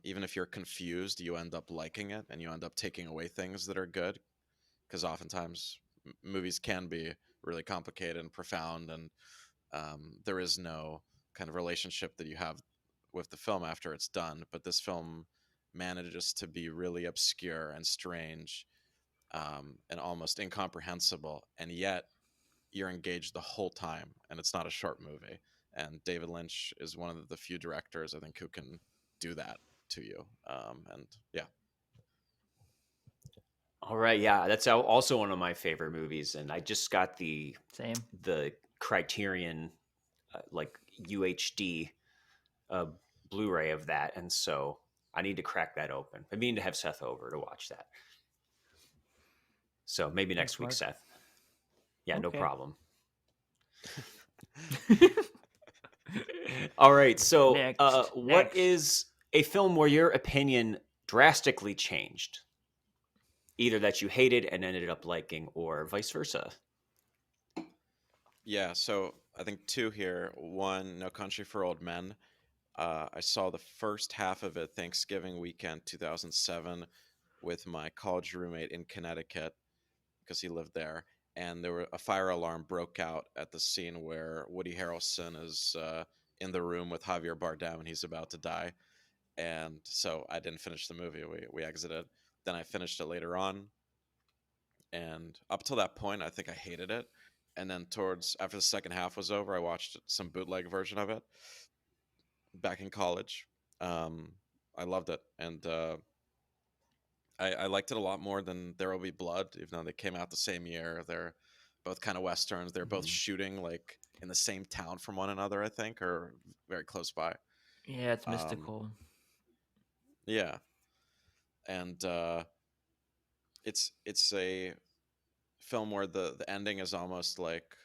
even if you're confused, you end up liking it and you end up taking away things that are good because oftentimes movies can be really complicated and profound and there is no kind of relationship that you have with the film after it's done, but this film manages to be really obscure and strange and almost incomprehensible, and yet you're engaged the whole time, and it's not a short movie. And David Lynch is one of the few directors I think who can do that to you. And yeah, All right, yeah, that's also one of my favorite movies, and I just got Same. the Criterion like UHD uh, Blu-ray of that, and so I need to crack that open. I mean to have Seth over to watch that. So maybe next Thanks, week, Mark. Seth. Yeah, no Okay. problem. All right, so what Next. is a film where your opinion drastically changed? Either that you hated and ended up liking, or vice versa. yeah. So I think two here. One, No Country for Old Men. I saw the first half of it Thanksgiving weekend 2007 with my college roommate in Connecticut because he lived there. And a fire alarm broke out at the scene where Woody Harrelson is in the room with Javier Bardem and he's about to die. And so I didn't finish the movie. We exited. Then I finished it later on. And up till that point, I think I hated it. And then towards after the second half was over, I watched some bootleg version of it back in college. Um, I loved it, and I liked it a lot more than There Will Be Blood, even though they came out the same year. They're both kind of westerns. They're both shooting like in the same town from one another, I think, or very close by. Yeah, it's Um, mystical. yeah, and it's a film where the ending is almost like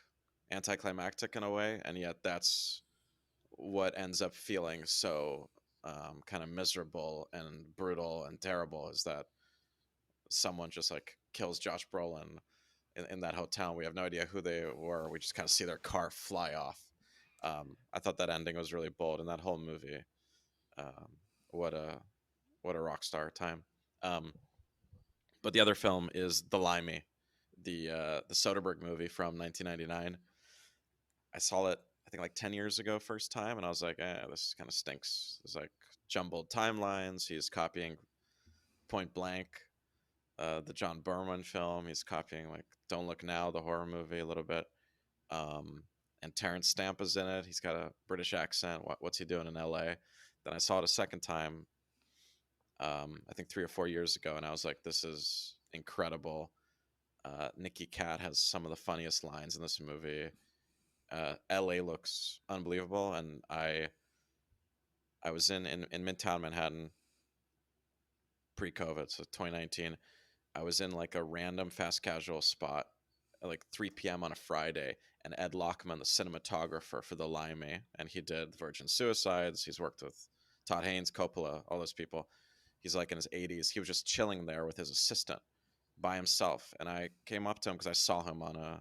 anticlimactic in a way, and yet that's what ends up feeling so kind of miserable and brutal and terrible is that someone just like kills Josh Brolin in that hotel. We have no idea who they were. We just kind of see their car fly off. I thought that ending was really bold, and that whole movie, um, what a what a rock star time. Um, but the other film is The Limey, the Soderbergh movie from 1999. I saw it I think like 10 years ago first time, and I was like, this kind of stinks. There's like jumbled timelines. He's copying Point Blank, the John Berman film. He's copying like Don't Look Now, the horror movie, a little bit. And Terrence Stamp is in it. He's got a British accent. What's he doing in L.A.? Then I saw it a second time, I think 3 or 4 years ago, and I was like, this is incredible. Nikki Cat has some of the funniest lines in this movie. LA looks unbelievable, and I was in Midtown Manhattan pre-COVID, so 2019. I was in like a random fast casual spot at like 3 p.m. on a Friday, and Ed Lockman, the cinematographer for The Limey, and he did Virgin Suicides. He's worked with Todd Haynes, Coppola, all those people. He's like in his 80s. He was just chilling there with his assistant by himself, and I came up to him because I saw him on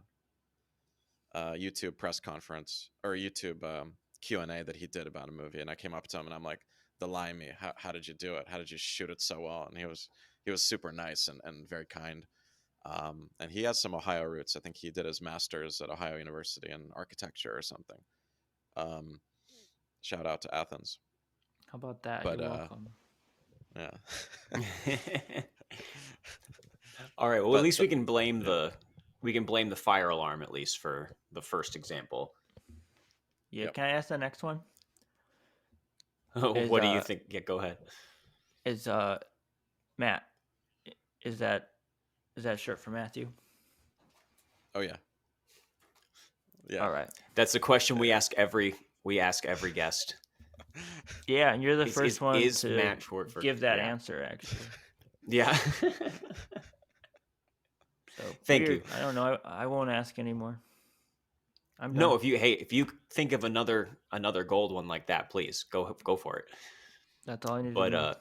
YouTube press conference or YouTube Q&A that he did about a movie, and I came up to him and I'm like, the Limey, how did you do it? How did you shoot it so well? And he was super nice and very kind. And he has some Ohio roots. I think he did his master's at Ohio University in architecture or something. Shout out to Athens. How about that? But You're welcome. yeah. All right. Well, But at least the- we can blame the fire alarm at least for the first example. Yeah, Yep. can I ask the next one? What do you think? Yeah, go ahead. Is Matt, is that shirt for Matthew? Oh yeah. Yeah. All right. That's the question we ask every guest. Yeah, and you're the Is- first is- one is to Matt Schwartz- give that yeah. answer, actually. Yeah. So Thank weird. you. I don't know. I won't ask anymore. I'm done. No, if you think of another gold one like that, please go for it. That's all I need But to know.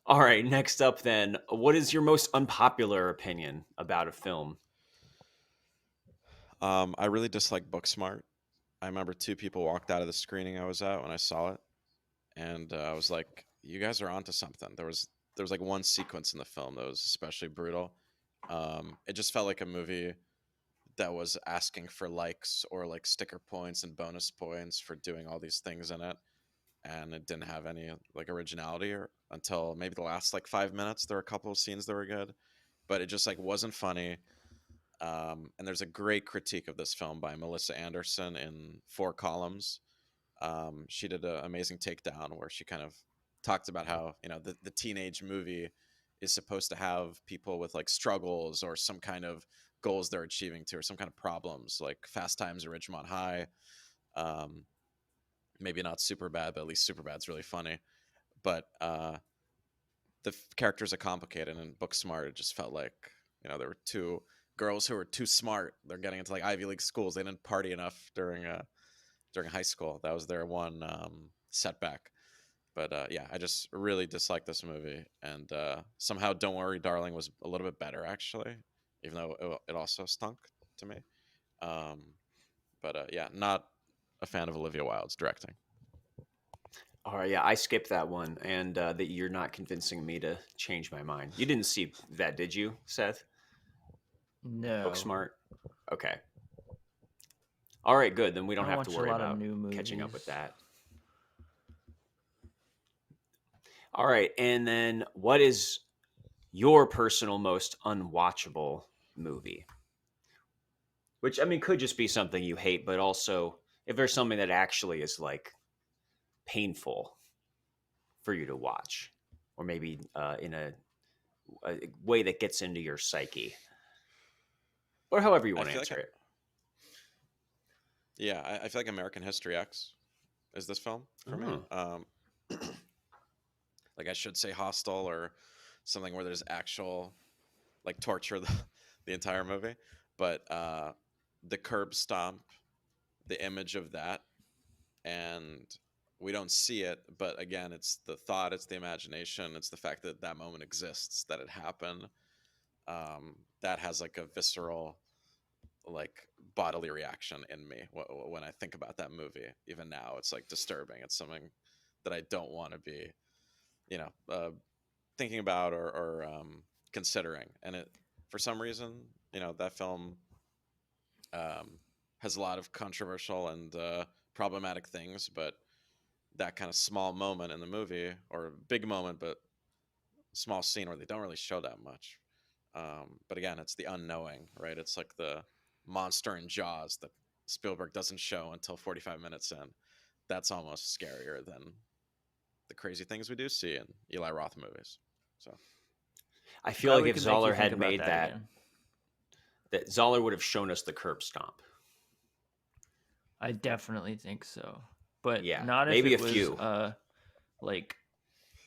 all right, next up then, what is your most unpopular opinion about a film? I really dislike Booksmart. I remember 2 people walked out of the screening I was at when I saw it, and I was like, "You guys are onto something." There was like one sequence in the film that was especially brutal. It just felt like a movie that was asking for likes or like sticker points and bonus points for doing all these things in it, and it didn't have any like originality until maybe the last like 5 minutes. There were a couple of scenes that were good, but it just like wasn't funny. And there's a great critique of this film by Melissa Anderson in 4 columns. She did an amazing takedown where she kind of talked about how, you know, the teenage movie is supposed to have people with like struggles or some kind of goals they're achieving to, or some kind of problems, like Fast Times at Ridgemont High. Maybe not Superbad, but at least Superbad's really funny. But the characters are complicated, and in Booksmart, it just felt like, you know, there were 2 girls who were too smart. They're getting into like Ivy League schools. They didn't party enough during high school. That was their one setback. But yeah, I just really dislike this movie. And somehow Don't Worry, Darling was a little bit better, actually, even though it also stunk to me. But yeah, not a fan of Olivia Wilde's directing. All right, yeah, I skipped that one, and that you're not convincing me to change my mind. You didn't see that, did you, Seth? No. Booksmart. Okay. All right, good. Then we don't I have to watch a worry lot of about new catching up with movies. that. All right, and then what is your personal most unwatchable movie? Which, I mean, could just be something you hate, but also if there's something that actually is like painful for you to watch, or maybe in a way that gets into your psyche, or however you want to answer it. Yeah, I feel like American History X is this film for me. Like I should say Hostel or something where there's actual like torture the entire movie, but the curb stomp, the image of that, and we don't see it, but again, it's the thought, it's the imagination, it's the fact that that moment exists, that it happened. That has like a visceral, like bodily reaction in me when I think about that movie. Even now, it's like disturbing. It's something that I don't want to be, you know, thinking about or considering. And it, for some reason, you know, that film has a lot of controversial and problematic things, but that kind of small moment in the movie, or big moment but small scene where they don't really show that much. But again, it's the unknowing, right? It's like the monster in Jaws that Spielberg doesn't show until 45 minutes in. That's almost scarier than the crazy things we do see in Eli Roth movies. So I feel like if Zahler had made that Zahler would have shown us the curb stomp. I definitely think so, but Yeah, not if maybe it a was few. like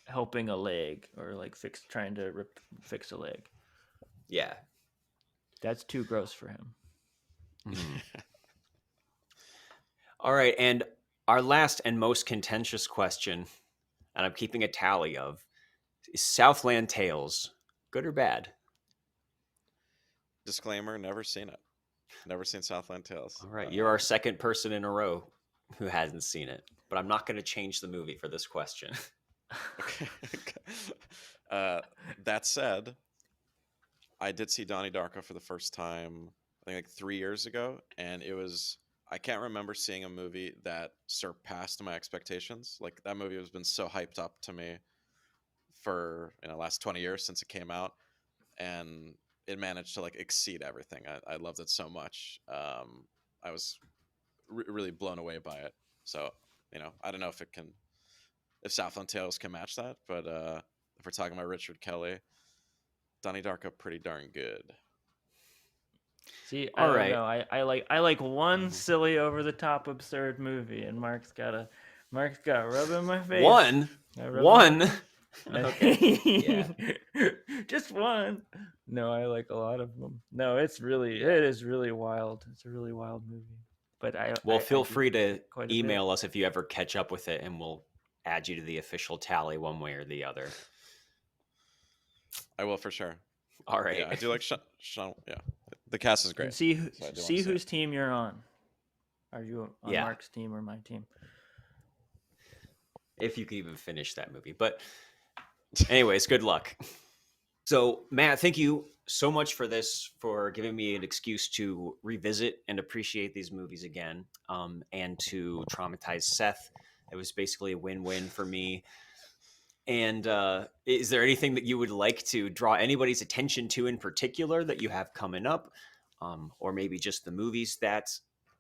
helping a leg or like trying to fix a leg. Yeah, that's too gross for him. All right, and our last and most contentious question, and I'm keeping a tally of, is Southland Tales good or bad? Disclaimer: never seen it. Never seen Southland Tales. All right, you're our second person in a row who hasn't seen it, but I'm not going to change the movie for this question. Okay. That said, I did see Donnie Darko for the first time, I think like 3 years ago, and I can't remember seeing a movie that surpassed my expectations. Like, that movie has been so hyped up to me for the last 20 years since it came out, and it managed to like exceed everything. I loved it so much. I was really blown away by it. So, I don't know if Southland Tales can match that, but if we're talking about Richard Kelly, Donnie Darko pretty darn good. See, I don't know. I like one silly over the top absurd movie, and Marc's got to rub in my face. One. Okay. Yeah. Just one. No, I like a lot of them. No, it is really wild. It's a really wild movie. But feel free to email us if you ever catch up with it, and we'll add you to the official tally one way or the other. I will for sure. All right. Yeah, I do like Sean. Yeah, the cast is great. And see whose team you're on. Are you on Marc's team or my team? If you could even finish that movie. But anyways, good luck. So, Matt, thank you so much for giving me an excuse to revisit and appreciate these movies again, and to traumatize Seth. It was basically a win-win for me. And is there anything that you would like to draw anybody's attention to in particular that you have coming up? Or maybe just the movies that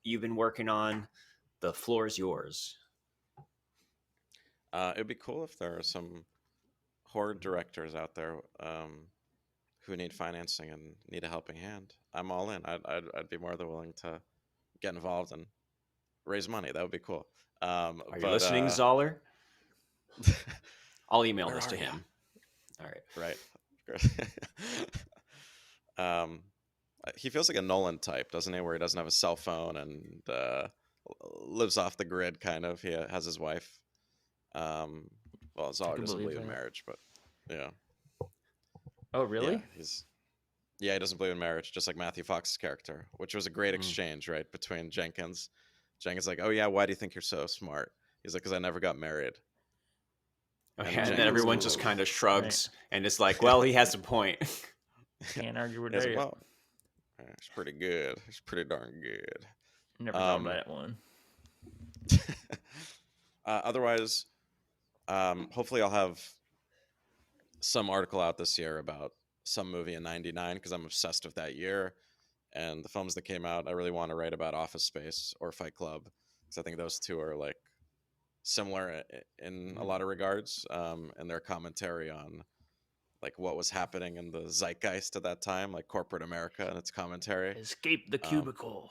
you've been working on? The floor is yours. It'd be cool if there are some horror directors out there who need financing and need a helping hand. I'm all in. I'd be more than willing to get involved and raise money. That would be cool. Are you listening, Zahler? I'll email this to him. All right. Right. He feels like a Nolan type, doesn't he? Where he doesn't have a cell phone and lives off the grid, kind of. He has his wife. Zahler doesn't believe in marriage, but yeah. Oh, really? Yeah, he doesn't believe in marriage, just like Matthew Fox's character, which was a great exchange, right, between Jenkins. Jenkins like, oh yeah, why do you think you're so smart? He's like, because I never got married. Okay, and then everyone just kind of shrugs and it's like, well, he has a point. Can't argue with that. Like, well, it's pretty good. It's pretty darn good. Never thought of that one. Otherwise, hopefully I'll have some article out this year about some movie in '99 because I'm obsessed with that year and the films that came out. I really want to write about Office Space or Fight Club because I think those two are like similar in a lot of regards, and their commentary on like what was happening in the zeitgeist at that time, like corporate America and its commentary. Escape the cubicle.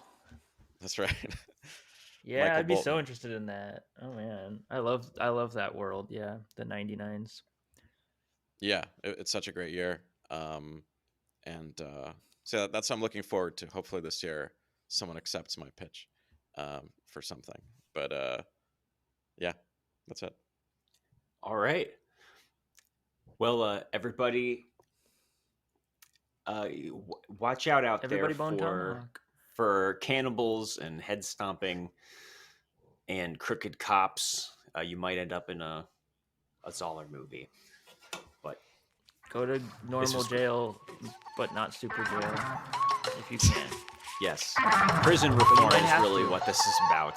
That's right. Yeah, Michael I'd be Bolton. so interested in that. Oh man, I love that world. Yeah, the '99s. Yeah, it's such a great year. So that's what I'm looking forward to. Hopefully this year someone accepts my pitch for something. But yeah, that's it. All right. Well, everybody, watch out Everybody there Bone Tomahawk. for cannibals and head stomping and crooked cops. You might end up in a Zahler movie. But go to normal jail, but not super jail, if you can. Yes, prison reform is really what this is about.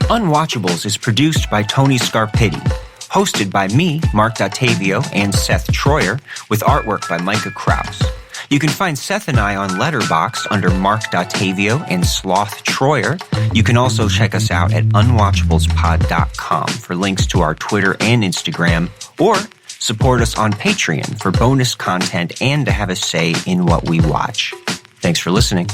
Unwatchables is produced by Tony Scarpitti, hosted by me, Marc Dottavio, and Seth Troyer, with artwork by Micah Kraus. You can find Seth and I on Letterboxd under Marc Dottavio and Sloth Troyer. You can also check us out at unwatchableспod.com for links to our Twitter and Instagram, or support us on Patreon for bonus content and to have a say in what we watch. Thanks for listening.